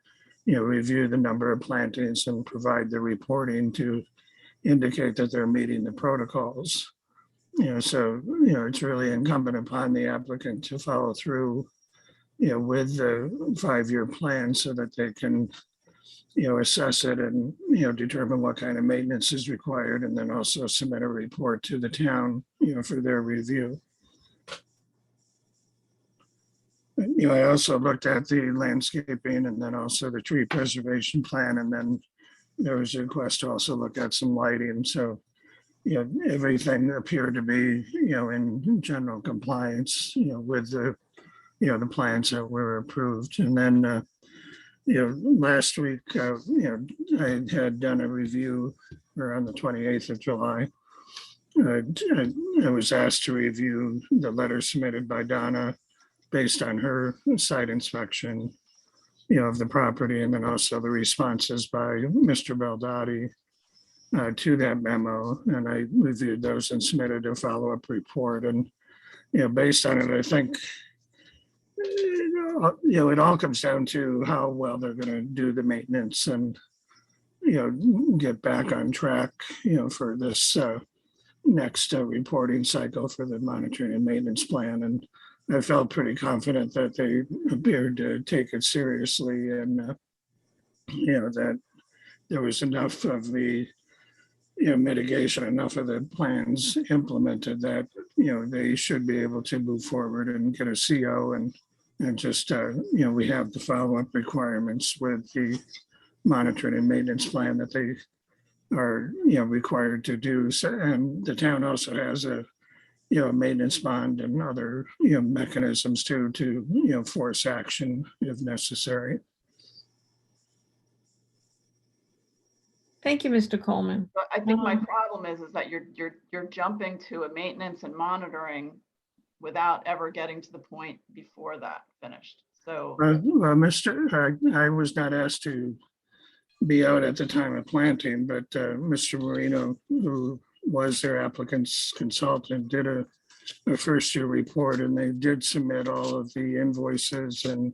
review the number of plantings and provide the reporting to indicate that they're meeting the protocols. So, it's really incumbent upon the applicant to follow through, with the 5-year plan so that they can, assess it and, determine what kind of maintenance is required and then also submit a report to the town, for their review. I also looked at the landscaping and then also the tree preservation plan. And then there was a request to also look at some lighting. So, everything appeared to be, in general compliance, with the, the plans that were approved. And then, last week, I had done a review on the 28th of July. I was asked to review the letter submitted by Donna based on her site inspection, of the property, and then also the responses by Mr. Beldotti to that memo. And I reviewed those and submitted a follow-up report. And, based on it, I think, it all comes down to how well they're going to do the maintenance and, get back on track, for this next reporting cycle for the monitoring and maintenance plan. And I felt pretty confident that they appeared to take it seriously and, that there was enough of the, mitigation, enough of the plans implemented that, they should be able to move forward and get a CO and just, we have the follow-up requirements with the monitoring and maintenance plan that they are, required to do. So, and the town also has a, maintenance bond and other, mechanisms to, force action if necessary. Thank you, Mr. Coleman. But I think my problem is that you're jumping to a maintenance and monitoring without ever getting to the point before that finished. So, I was not asked to be out at the time of planting, but Mr. Marino, who was their applicant's consultant, did a first year report, and they did submit all of the invoices and,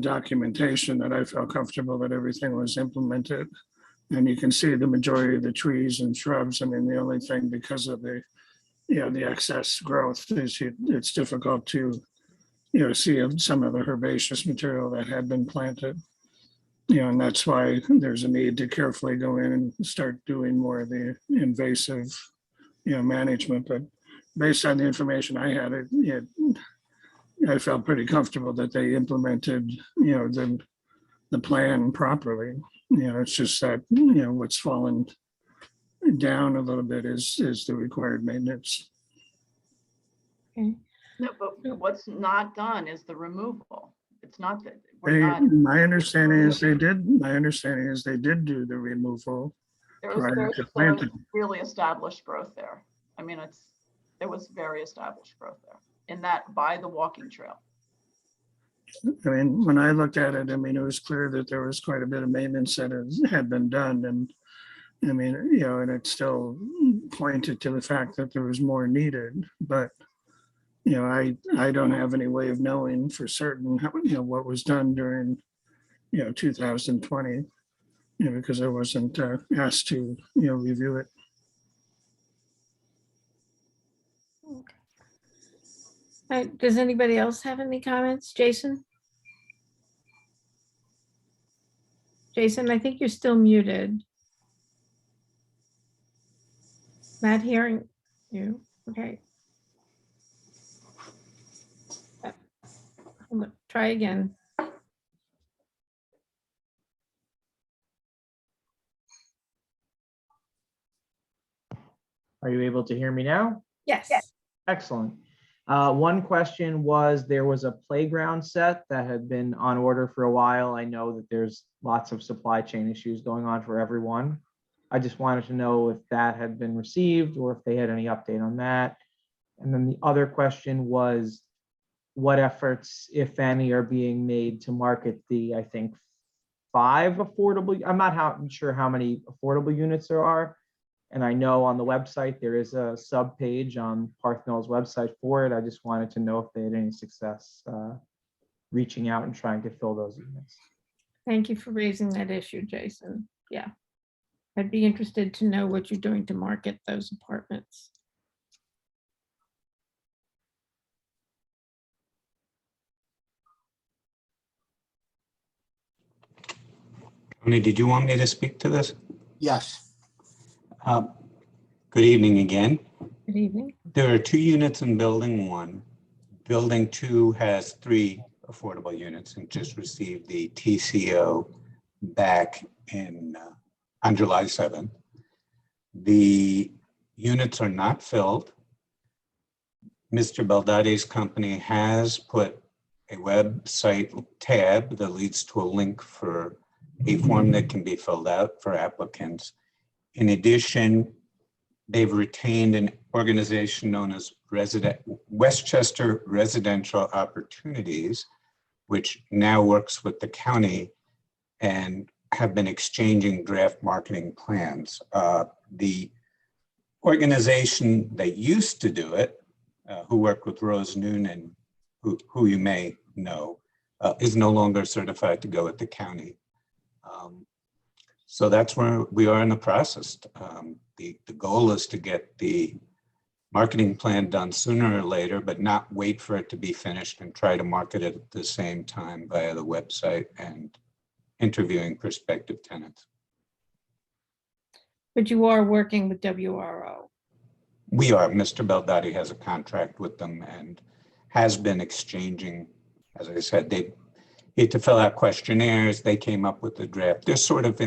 documentation that I felt comfortable that everything was implemented. And you can see the majority of the trees and shrubs. I mean, the only thing because of the, the excess growth is it's difficult to, see some of the herbaceous material that had been planted. And that's why there's a need to carefully go in and start doing more of the invasive, management. But based on the information I had, I felt pretty comfortable that they implemented, the plan properly. It's just that, what's fallen down a little bit is the required maintenance. Okay. No, but what's not done is the removal. It's not that, we're not, My understanding is they did do the removal. prior to there was planting. really established growth there. I mean, there was very established growth there in that by the walking trail. I mean, when I looked at it, I mean, it was clear that there was quite a bit of maintenance that had been done. And I mean, and it still pointed to the fact that there was more needed. But, I don't have any way of knowing for certain, how, what was done during, 2020, because I wasn't asked to, review it. All right, does anybody else have any comments? Jason? Jason, I think you're still muted. Not hearing you. Okay. Try again. Are you able to hear me now? Yes. Excellent. One question was, there was a playground set that had been on order for a while. I know that there's lots of supply chain issues going on for everyone. I just wanted to know if that had been received or if they had any update on that. And then the other question was, what efforts, if any, are being made to market the, I think, 5 affordable, I'm not sure how many affordable units there are. And I know on the website, there is a sub page on Parthnall's website for it. I just wanted to know if they had any success reaching out and trying to fill those units. Thank you for raising that issue, Jason. Yeah. I'd be interested to know what you're doing to market those apartments. Tony, did you want me to speak to this? Yes. Good evening again. Good evening. There are 2 units in building 1. Building 2 has 3 affordable units and just received the TCO back on July 7th. The units are not filled. Mr. Baldotti's company has put a website tab that leads to a link for a form that can be filled out for applicants. In addition, they've retained an organization known as Westchester Residential Opportunities, which now works with the county and have been exchanging draft marketing plans. The organization that used to do it, who worked with Rose Noonan, who you may know, is no longer certified to go with the county. So that's where we are in the process. The goal is to get the marketing plan done sooner or later, but not wait for it to be finished and try to market it at the same time via the website and interviewing prospective tenants. But you are working with WRO. We are. Mr. Baldotti has a contract with them and has been exchanging. As I said, they had to fill out questionnaires. They came up with the draft. They're sort of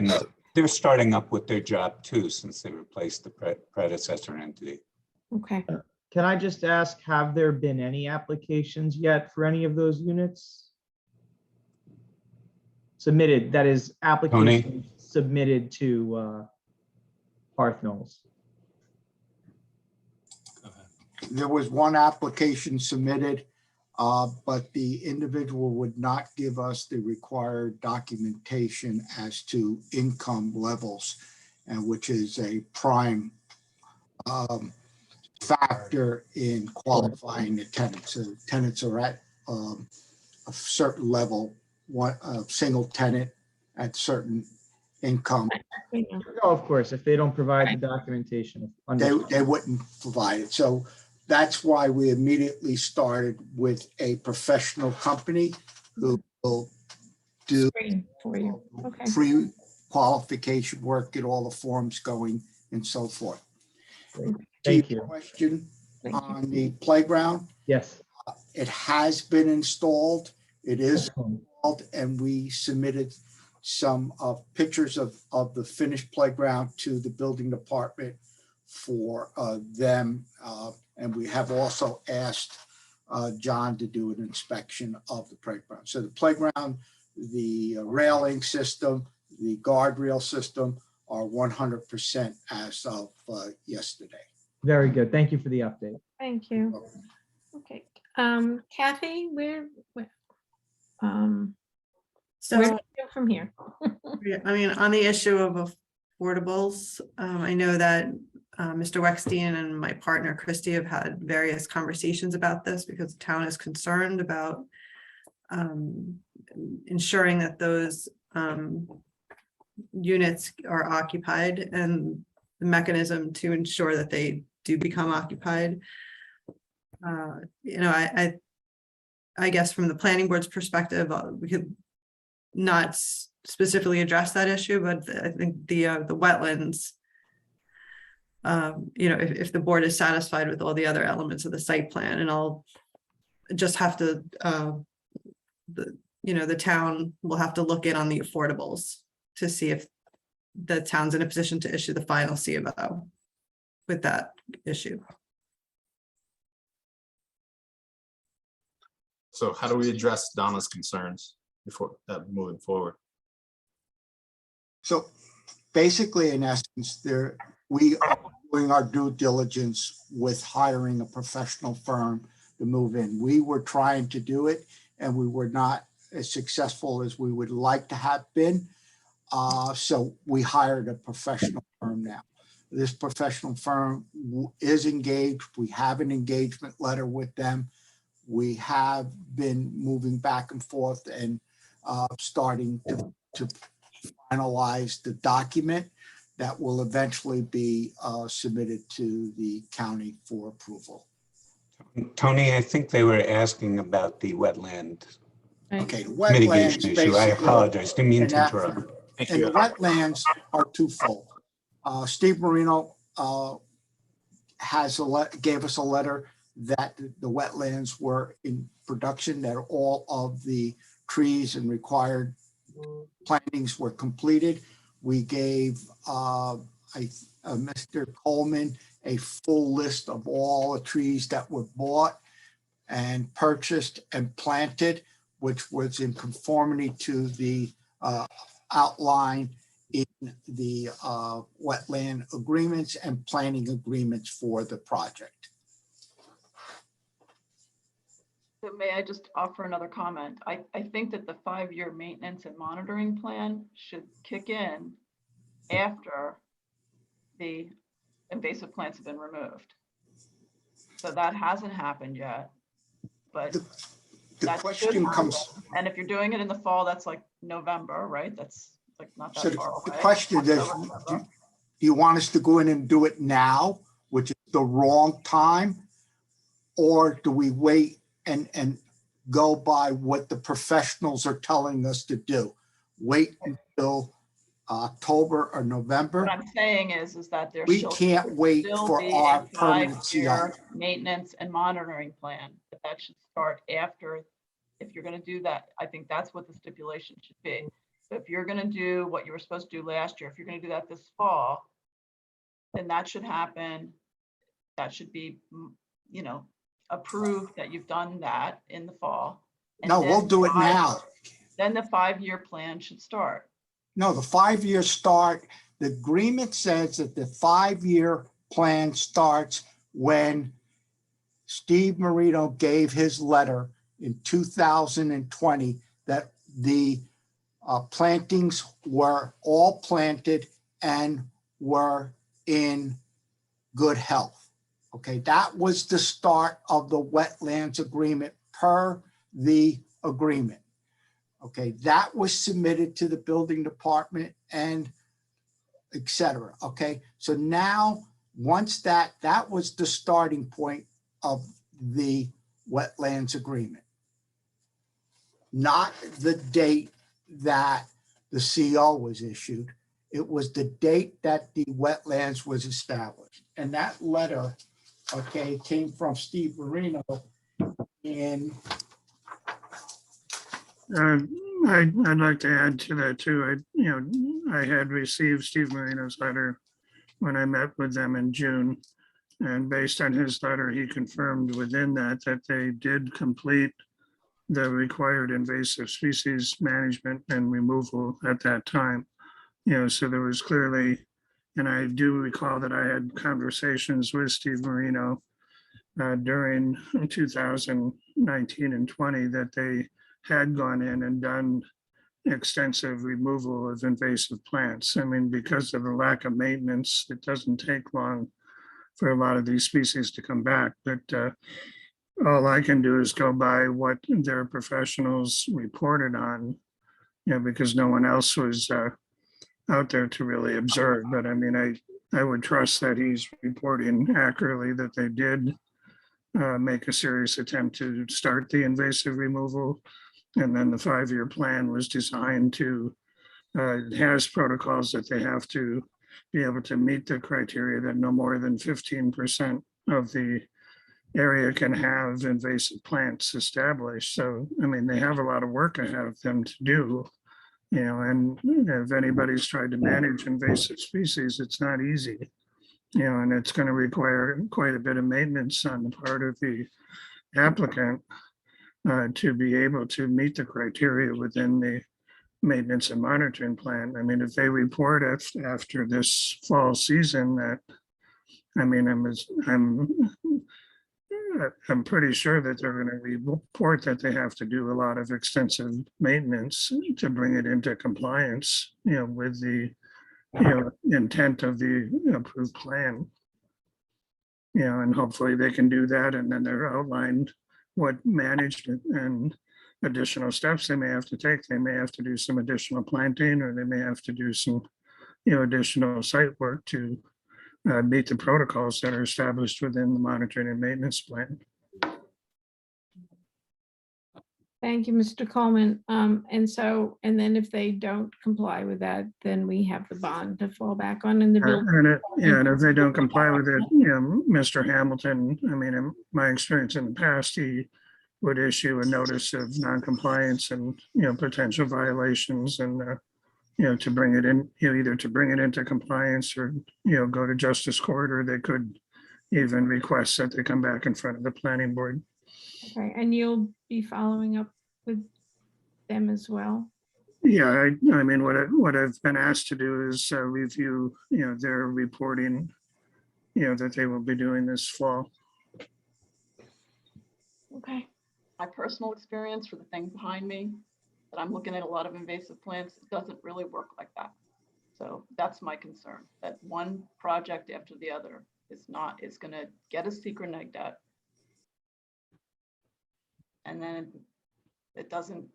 they're starting up with their job too, since they replaced the predecessor entity. Okay. Can I just ask, have there been any applications yet for any of those units? Submitted, that is, applications submitted to Parthnall's. There was one application submitted, but the individual would not give us the required documentation as to income levels, and which is a prime factor in qualifying the tenants. So tenants are at a certain level, a single tenant at certain income, Oh, of course, if they don't provide the documentation. they wouldn't provide it. So that's why we immediately started with a professional company who will do Screen for you. Okay. pre-qualification work, get all the forms going and so forth. Thank To your you. question Thank you. on the playground, Yes. It has been installed. It is Excellent. installed, and we submitted some pictures of the finished playground to the building department for them. And we have also asked John to do an inspection of the playground. So the playground, the railing system, the guardrail system are 100% as of yesterday. Very good. Thank you for the update. Thank you. Okay, Kathy, where do So, we go from here? yeah, I mean, on the issue of affordables, I know that Mr. Wexstein and my partner Christy have had various conversations about this because the town is concerned about ensuring that those units are occupied and the mechanism to ensure that they do become occupied. You know, I guess from the planning board's perspective, we could not specifically address that issue, but I think the wetlands, you know, if the board is satisfied with all the other elements of the site plan, and I'll just have to, you know, the town will have to look in on the affordables to see if the town's in a position to issue the final CMO with that issue. So how do we address Donna's concerns before moving forward? So basically, in essence, we are doing our due diligence with hiring a professional firm to move in. We were trying to do it, and we were not as successful as we would like to have been. So we hired a professional firm now. This professional firm is engaged. We have an engagement letter with them. We have been moving back and forth and starting to finalize the document that will eventually be submitted to the county for approval. Tony, I think they were asking about the wetland Okay, mitigation wetlands issue. I basically. apologize, didn't mean and to that- interrupt. Thank And you. the wetlands are twofold. Steve Marino gave us a letter that the wetlands were in production, that all of the trees and required plantings were completed. We gave Mr. Coleman a full list of all the trees that were bought and purchased and planted, which was in conformity to the outline in the wetland agreements and planning agreements for the project. So may I just offer another comment? I think that the 5-year maintenance and monitoring plan should kick in after the invasive plants have been removed. So that hasn't happened yet, but The that should question comes, happen. And if you're doing it in the fall, that's like November, right? That's like not so that far away. the question is, October, do you want us to go in and do it now, which is the wrong time? Or do we wait and go by what the professionals are telling us to do? Wait until October or November? What I'm saying is that there We shall can't wait still for be our a permanent 5-year CO. maintenance and monitoring plan, but that should start after. If you're gonna do that, I think that's what the stipulation should be. So if you're gonna do what you were supposed to do last year, if you're gonna do that this fall, then that should happen. That should be, you know, approved that you've done that in the fall. And No, we'll then do it now. Then the 5-year plan should start. No, the 5-year start, the agreement says that the 5-year plan starts when Steve Marino gave his letter in 2020 that the plantings were all planted and were in good health. Okay, that was the start of the wetlands agreement per the agreement. Okay, that was submitted to the building department and et cetera. Okay, so now once that was the starting point of the wetlands agreement, not the date that the CO was issued. It was the date that the wetlands was established. And that letter, okay, came from Steve Marino And I'd like to add to that too. I had received Steve Marino's letter when I met with them in June. And based on his letter, he confirmed within that they did complete the required invasive species management and removal at that time. So there was clearly, and I do recall that I had conversations with Steve Marino during 2019 and 20 that they had gone in and done extensive removal of invasive plants. I mean, because of the lack of maintenance, it doesn't take long for a lot of these species to come back. But all I can do is go by what their professionals reported on, because no one else was out there to really observe. But I mean, I would trust that he's reporting accurately that they did make a serious attempt to start the invasive removal. And then the 5-year plan was designed to, it has protocols that they have to be able to meet the criteria that no more than 15% of the area can have invasive plants established. So, I mean, they have a lot of work ahead of them to do, and if anybody's tried to manage invasive species, it's not easy, and it's going to require quite a bit of maintenance on the part of the applicant to be able to meet the criteria within the maintenance and monitoring plan. I mean, if they report after this fall season that, I mean, I'm pretty sure that they're going to report that they have to do a lot of extensive maintenance to bring it into compliance, with the, intent of the approved plan. And hopefully they can do that. And then they're outlined what management and additional steps they may have to take. They may have to do some additional planting, or they may have to do some, additional site work to meet the protocols that are established within the monitoring and maintenance plan. Thank you, Mr. Coleman. And then if they don't comply with that, then we have the bond to fall back on in the bill. And if they don't comply with it, Mr. Hamilton, I mean, in my experience in the past, he would issue a notice of noncompliance and, potential violations, and, to bring it in, either to bring it into compliance or, go to justice court, or they could even request that they come back in front of the planning board. Okay, and you'll be following up with them as well? Yeah, I mean, what I've been asked to do is review, their reporting, that they will be doing this fall. Okay. My personal experience for the thing behind me, that I'm looking at a lot of invasive plants, it doesn't really work like that. So that's my concern, that one project after the other is gonna get a secret neg debt. And then it doesn't,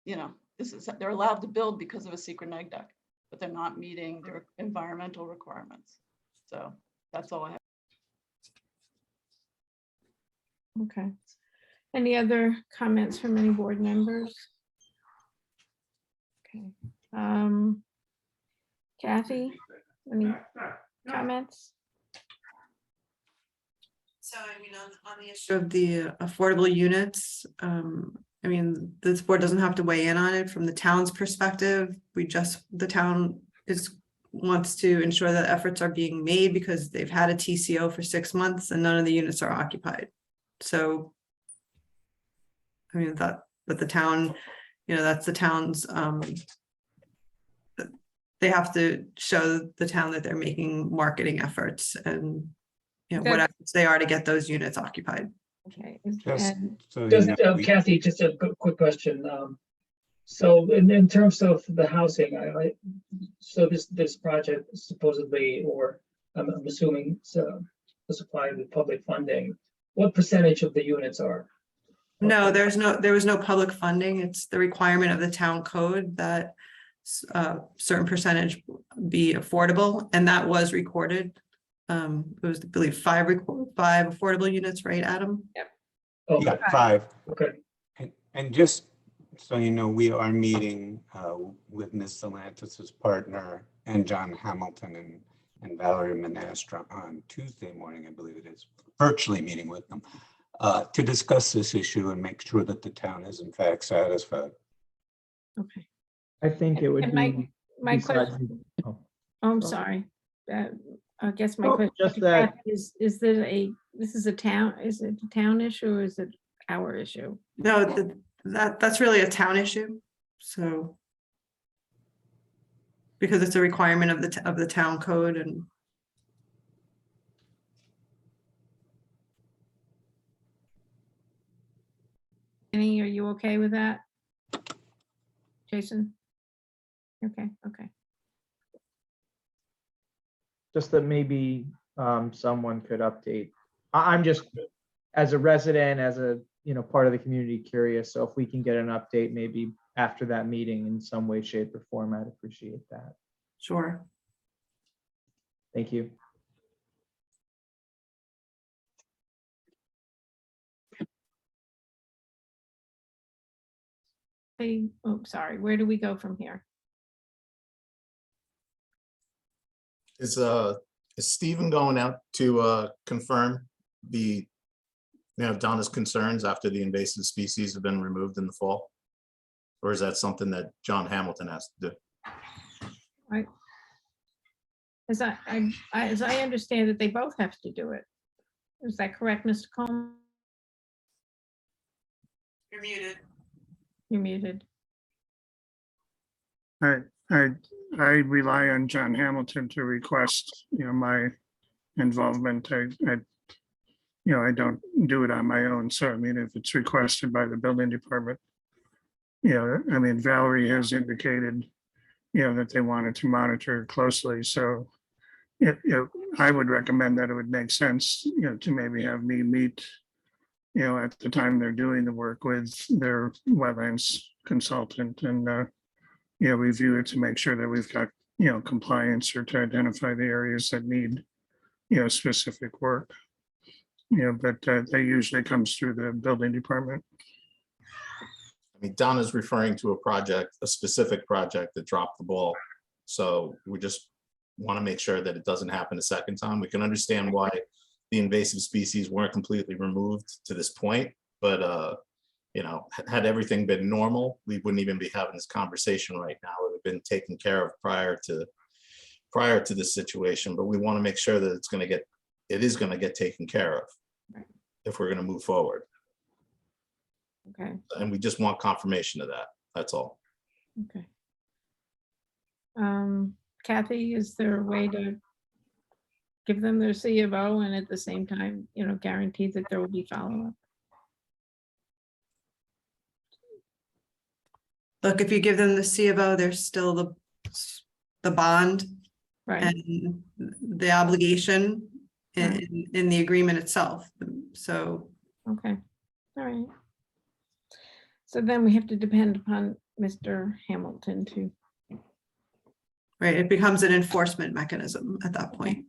they're allowed to build because of a secret neg deck, but they're not meeting their environmental requirements. So that's all I have. Okay. Any other comments from any board members? Okay. Kathy, any comments? So, I mean, on the issue of the affordable units, I mean, this board doesn't have to weigh in on it from the town's perspective. The town wants to ensure that efforts are being made because they've had a TCO for 6 months and none of the units are occupied. So, I mean, but the town, that's the town's, they have to show the town that they're making marketing efforts and, what efforts they are to get those units occupied. Okay. Kathy, just a quick question. So in terms of the housing, so this project supposedly, or I'm assuming supplied with public funding, what percentage of the units are? No, there was no public funding. It's the requirement of the town code that certain percentage be affordable, and that was recorded. It was, I believe, five affordable units, right, Adam? Yep. Okay. Yeah, 5. Okay. And just so you know, we are meeting with Ms. Salantis' partner and John Hamilton and Valerie Menastra on Tuesday morning, I believe it is, virtually meeting with them to discuss this issue and make sure that the town is in fact satisfied. Okay. I think it would And my- be. My besides question, the- oh, oh, I'm Go sorry. I guess my Oh, question just to that- Kathy is this is a town, is it a town issue or is it our issue? No, that's really a town issue, so. Because it's a requirement of the town code and. Annie, are you okay with that? Jason? Okay, okay. Just that maybe someone could update. I'm just, as a resident, as a, part of the community, curious. So if we can get an update maybe after that meeting in some way, shape or form, I'd appreciate that. Sure. Thank you. Hey, oh, sorry, where do we go from here? Is Stephen going out to confirm Donna's concerns after the invasive species have been removed in the fall? Or is that something that John Hamilton has to do? Right. As I understand it, they both have to do it. Is that correct, Mr. Coleman? You're muted. You're muted. I rely on John Hamilton to request, my involvement. I don't do it on my own. So, I mean, if it's requested by the building department, Valerie has indicated, that they wanted to monitor closely. So I would recommend that it would make sense, to maybe have me meet, at the time they're doing the work with their wetlands consultant and, review it to make sure that we've got, compliance or to identify the areas that need, specific work. But that usually comes through the building department. I mean, Donna's referring to a specific project that dropped the ball. So we just want to make sure that it doesn't happen a second time. We can understand why the invasive species weren't completely removed to this point, but had everything been normal, we wouldn't even be having this conversation right now. It would have been taken care of prior to this situation, but we want to make sure that it is going to get taken care of Right. if we're going to move forward. Okay, And we just want confirmation of that. That's all. okay. Kathy, is there a way to give them their C of O and at the same time, guarantee that there will be follow-up? Look, if you give them the C of O, there's still the bond Right, and the obligation in the agreement itself. So, okay, all right. So then we have to depend upon Mr. Hamilton to, right, it becomes an enforcement mechanism at that point.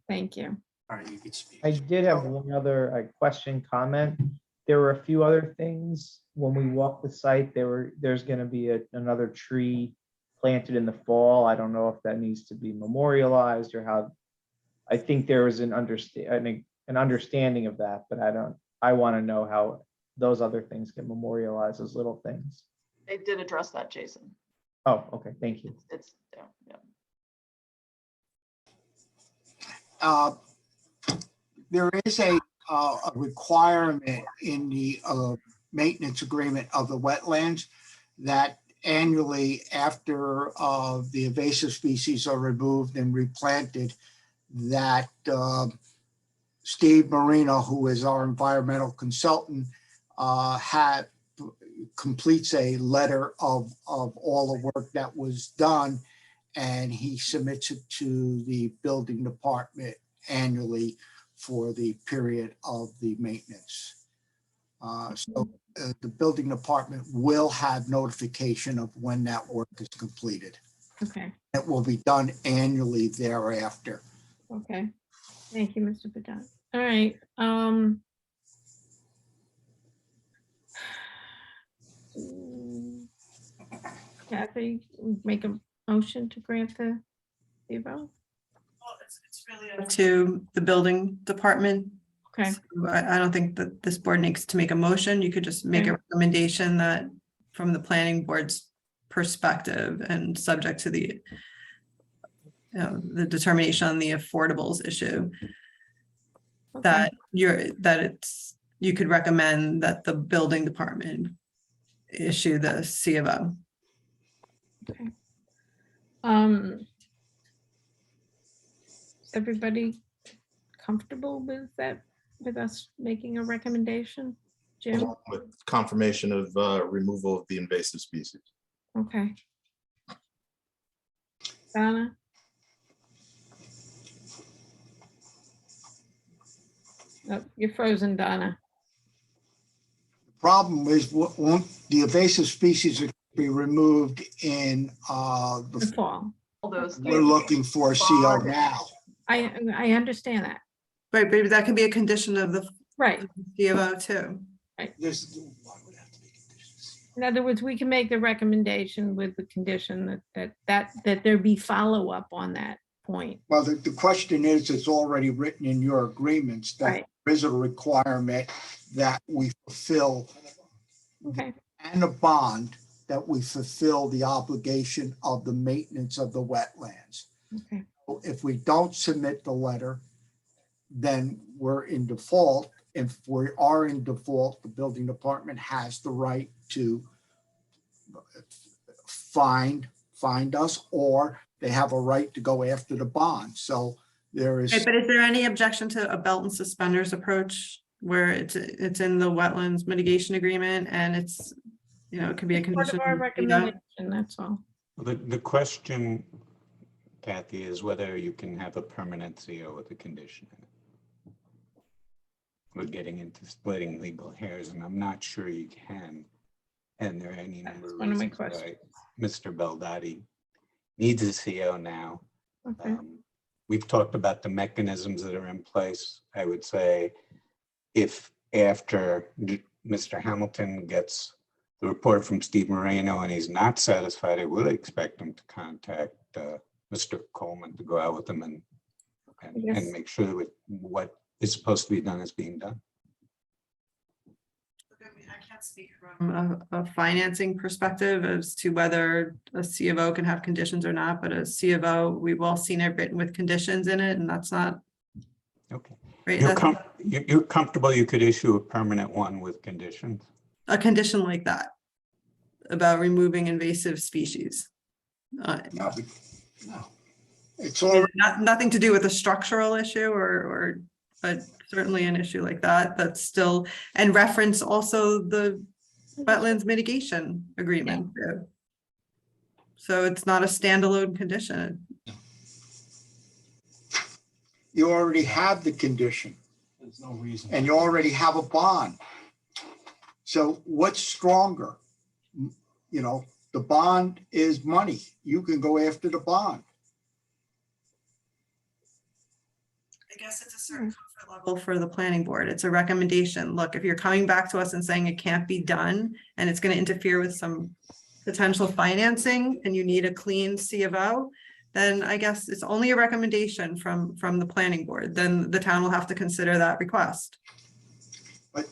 thank you. All right, you can speak. I did have one other question, comment. There were a few other things. When we walked the site, there's going to be another tree planted in the fall. I don't know if that needs to be memorialized or how. I think there was an understanding of that, but I want to know how those other things get memorialized as little things. They did address that, Jason. Oh, okay, thank you. It's, yeah. There is a requirement in the maintenance agreement of the wetlands that annually after the invasive species are removed and replanted, that Steve Marino, who is our environmental consultant, completes a letter of all the work that was done, and he submits it to the building department annually for the period of the maintenance. So the building department will have notification of when that work is completed. Okay, It will be done annually thereafter. okay. Thank you, Mr. Patan. All right. Kathy, make a motion to grant the CBO? It's really up to the building department Okay, I don't think that this board needs to make a motion. You could just make a recommendation that from the planning board's perspective and subject to the the determination on the affordables issue, okay, you could recommend that the building department issue the C of O. okay. Is everybody comfortable with that, with us making a recommendation? Jim? along with confirmation of removal of the invasive species. Okay. Donna? Oh, you're frozen, Donna. Problem is, won't the invasive species be removed in, The the fall. All those we're things. looking for a CO now. I understand that. Right, but that can be a condition of the Right. C of O too. There's, why would it have to be conditions? In other words, we can make the recommendation with the condition that there be follow-up on that point. Well, the question is, it's already written in your agreements that Right. there is a requirement that we fulfill Okay, and a bond that we fulfill the obligation of the maintenance of the wetlands. okay, If we don't submit the letter, then we're in default. If we are in default, the building department has the right to find us, or they have a right to go after the bond. So there is. Right, but is there any objection to a belt and suspenders approach where it's in the wetlands mitigation agreement and it's, it could be a part condition? of our recommendation, that's all. The question, Kathy, is whether you can have a permanent CO with a condition in it. We're getting into splitting legal hairs, and I'm not sure you can. And there are any number of That's one of my reasons why questions. Mr. Beldotti needs a CO now. Okay, We've talked about the mechanisms that are in place. I would say if after Mr. Hamilton gets the report from Steve Moreno and he's not satisfied, I would expect him to contact Mr. Coleman to go out with him and Yes. make sure that what is supposed to be done is being done. I can't speak from a financing perspective as to whether a C of O can have conditions or not, but a C of O, we've all seen it written with conditions in it, and that's not. Okay. Right, You're comfortable you could issue a permanent one with conditions? a condition like that about removing invasive species. No, it's all, Nothing to do with a structural issue but certainly an issue like that, that's still, and reference also the wetlands mitigation agreement. Too. So it's not a standalone condition. you already have the condition. There's no reason. And you already have a bond. So what's stronger? The bond is money. You can go after the bond. I guess it's a certain comfort level for the planning board. It's a recommendation. Look, if you're coming back to us and saying it can't be done and it's going to interfere with some potential financing and you need a clean C of O, then I guess it's only a recommendation from the planning board. Then the town will have to consider that request. But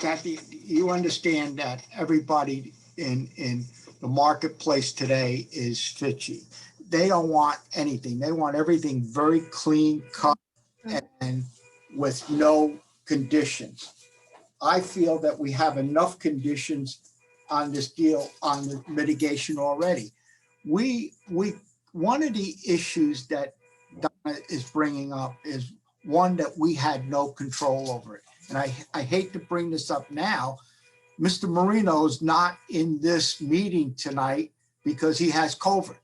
Kathy, you understand that everybody in the marketplace today is fishy. They don't want anything. They want everything very clean cut and with no conditions. I feel that we have enough conditions on this deal, on the mitigation already. One of the issues that Donna is bringing up is one that we had no control over it. And I hate to bring this up now. Mr. Marino is not in this meeting tonight because he has COVID.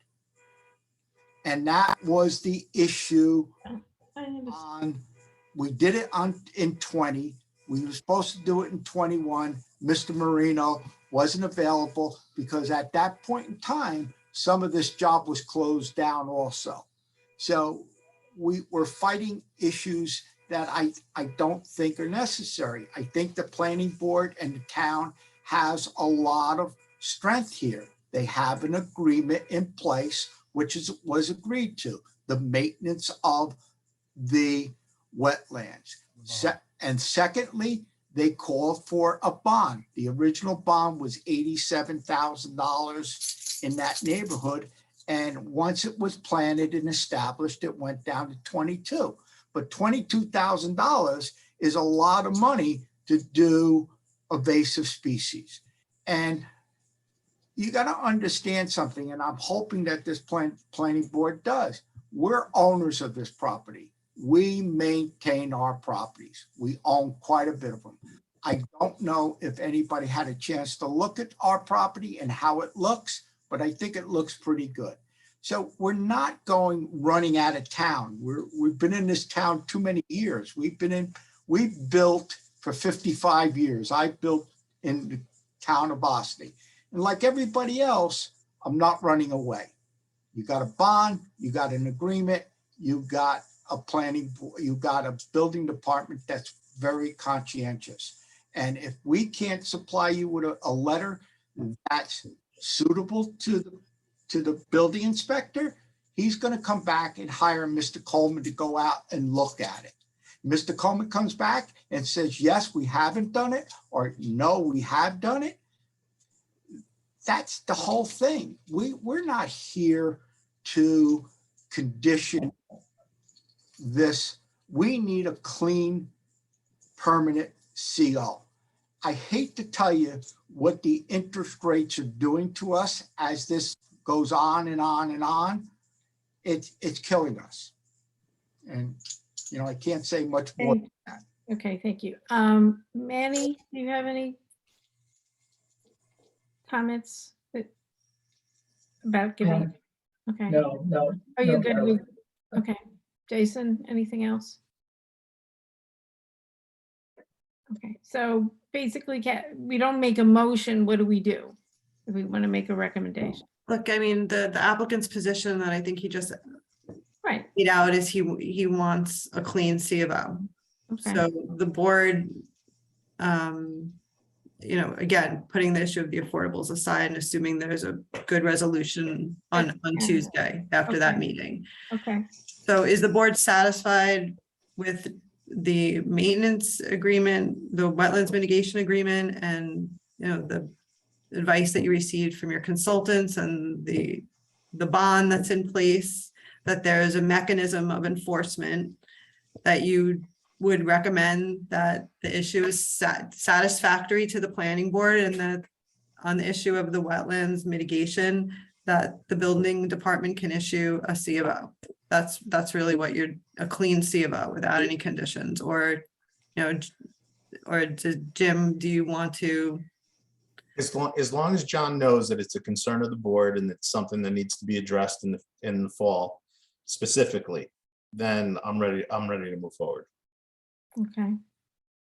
And that was the issue we did it in 20. We were supposed to do it in 21. Mr. Marino wasn't available because at that point in time, some of this job was closed down also. So we were fighting issues that I don't think are necessary. I think the planning board and the town has a lot of strength here. They have an agreement in place, which was agreed to, the maintenance of the wetlands. And secondly, they called for a bond. The original bond was $87,000 in that neighborhood. And once it was planted and established, it went down to 22. But $22,000 is a lot of money to do invasive species. And you got to understand something, and I'm hoping that this planning board does. We're owners of this property. We maintain our properties. We own quite a bit of them. I don't know if anybody had a chance to look at our property and how it looks, but I think it looks pretty good. So we're not running out of town. We've been in this town too many years. We've built for 55 years. I built in the town of Boston. And like everybody else, I'm not running away. You got a bond, you got an agreement, you got a you got a building department that's very conscientious. And if we can't supply you with a letter that's suitable to the building inspector, he's going to come back and hire Mr. Coleman to go out and look at it. Mr. Coleman comes back and says, yes, we haven't done it, or no, we have done it. That's the whole thing. We're not here to condition this. We need a clean, permanent CO. I hate to tell you what the interest rates are doing to us as this goes on and on and on. It's killing us. And, you know, I can't say much more than that. Okay, thank you. Manny, do you have any comments about giving? Okay. No. Are you no, good no. with, okay. Jason, anything else? Okay, so basically, we don't make a motion. What do we do if we want to make a recommendation? Look, I mean, the applicant's position that I think he just Right. laid out is he wants a clean C of O. Okay. So the board, you know, again, putting the issue of the affordables aside and assuming there's a good resolution on Tuesday after that meeting. Okay. So is the board satisfied with the maintenance agreement, the wetlands mitigation agreement, and, you know, the advice that you received from your consultants and the bond that's in place, that there is a mechanism of enforcement that you would recommend that the issue is satisfactory to the planning board, and that on the issue of the wetlands mitigation, that the building department can issue a C of O? That's really what a clean C of O without any conditions, or, you know, or Jim, do you want to? As long as John knows that it's a concern of the board and it's something that needs to be addressed in the fall specifically, then I'm ready to move forward. Okay.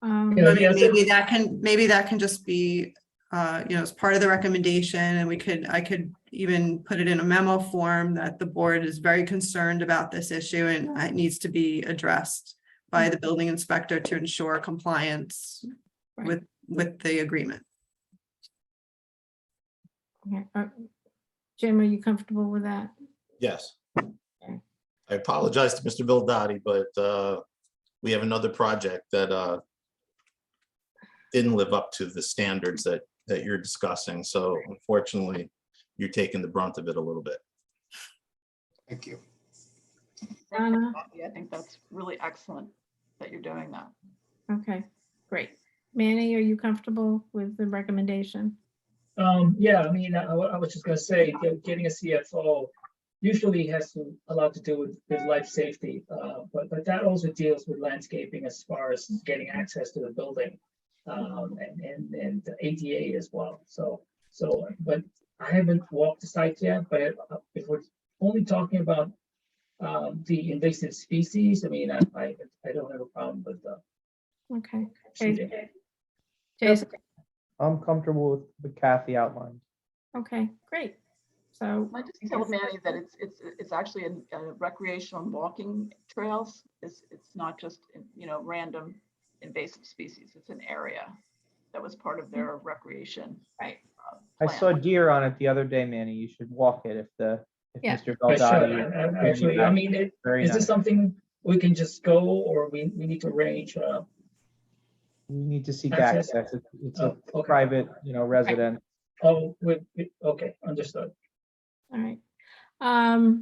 I mean, maybe that can just be, you know, as part of the recommendation, and I could even put it in a memo form that the board is very concerned about this issue and it needs to be addressed by the building inspector to ensure compliance with the agreement. Okay. Jim, are you comfortable with that? Yes. I apologize to Mr. Vildati, but we have another project that didn't live up to the standards that you're discussing. So unfortunately, you're taking the brunt of it a little bit. Thank you. Donna? Yeah, I think that's really excellent that you're doing that. Okay, great. Manny, are you comfortable with the recommendation? Yeah, I mean, I was just gonna say, getting a CFO usually has a lot to do with life safety, but that also deals with landscaping as far as getting access to the building, and the ADA as well. So, but I haven't walked the site yet, but if we're only talking about the invasive species, I mean, I don't have a problem with the. Okay. proceeding. Jason? I'm comfortable with the Kathy outlined. Okay, great. So I just tell Manny that it's actually a recreational walking trails. It's not just, you know, random invasive species. It's an area that was part of their recreation. Right. I plan. saw deer on it the other day, Manny. You should walk it if Yeah. Mr. I should, Valdati. actually, I mean, Very is nice. this something we can just go, or we need to arrange, You need to seek Access? access. It's a oh, okay. private, resident. Oh, okay, understood. All right. All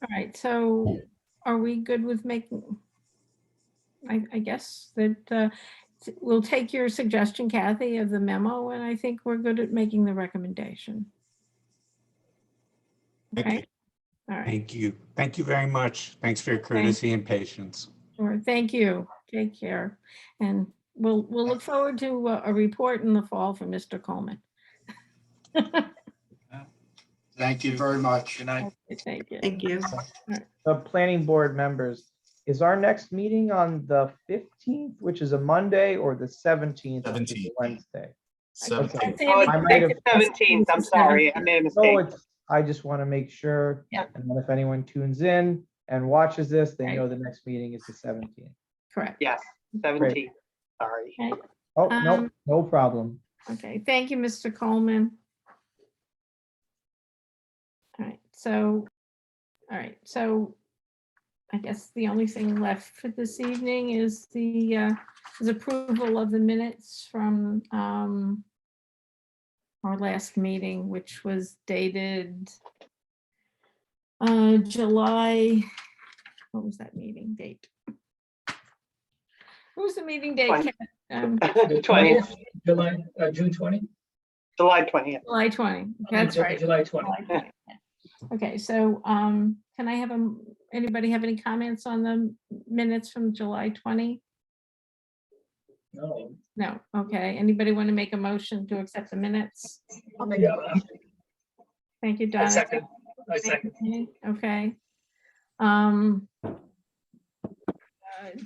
right, so are we good with making? I guess that we'll take your suggestion, Kathy, of the memo, and I think we're good at making the recommendation. Thank you. Okay, all right, Thank you. Thank you very much. Thanks for your courtesy and patience. sure, thank you. Take care. And we'll look forward to a report in the fall from Mr. Coleman. Thank you very much. Good night. Okay, thank you. Thank you. The planning board members, is our next meeting on the 15th, which is a Monday, or the 17th, which is a 17th. Wednesday? 17th. Oh, I might have- it's 17th, I'm sorry, I made a No, mistake. I just want to make sure. Yeah. And then if anyone tunes in and watches this, they Right. know the next meeting is the 17th. Correct. Yes, 17th, sorry. Okay. Oh, no, no problem. Okay, thank you, Mr. Coleman. All right, so I guess the only thing left for this evening is the is approval of the minutes from our last meeting, which was dated July, what was that meeting date? What was the meeting date? 20. Kat? The 20th, July, June 20? July 20th. July 20, that's right. July 20. July 20, yeah. Okay, so can I have anybody have any comments on the minutes from July 20? No. No, okay. Anybody want to make a motion to accept the minutes? I'll make Yeah. a motion. Thank you, I Donna. second. I second. Okay.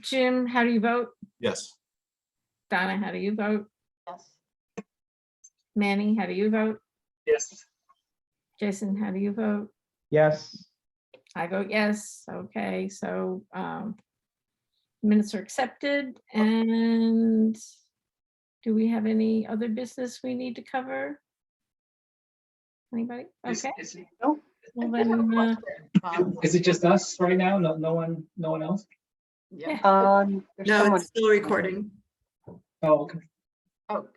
Jim, how do you vote? Yes. Donna, how do you vote? Yes. Manny, how do you vote? Yes. Jason, how do you vote? Yes, I vote yes. Okay, so minutes are accepted. And do we have any other business we need to cover? Anybody? Okay. Nope. Well, I have a then, question. Is it just us right now? No one else? Yeah. There's No, someone, it's still recording. Oh, okay. Oh,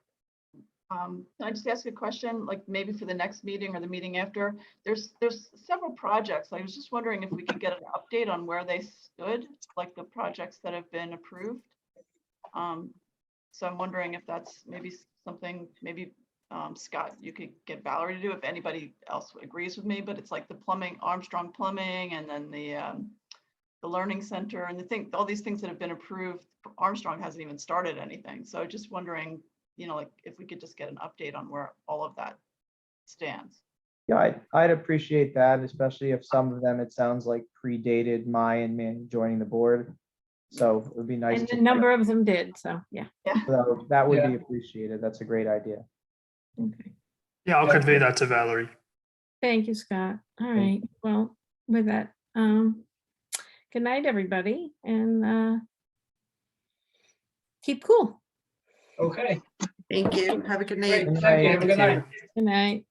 can I just ask a question, like maybe for the next meeting or the meeting after? There's several projects. I was just wondering if we could get an update on where they stood, like the projects that have been approved. So I'm wondering if that's maybe something, maybe Scott, you could get Valerie to do, if anybody else agrees with me, but it's like the plumbing, Armstrong Plumbing, and then the Learning Center and all these things that have been approved. Armstrong hasn't even started anything. So just wondering, like if we could just get an update on where all of that stands. yeah, I'd appreciate that, especially if some of them, it sounds like predated my and Manny joining the board. So it would be nice and to. a number of them did, so, yeah. So that would be Yeah. appreciated. That's a great idea. Okay. Yeah, I'll convey that to Valerie. Thank you, Scott. All right, well, with that, good night, everybody, and keep cool. Okay. Thank you. Have a good night. Great. Thank you. Have a good night. Good night.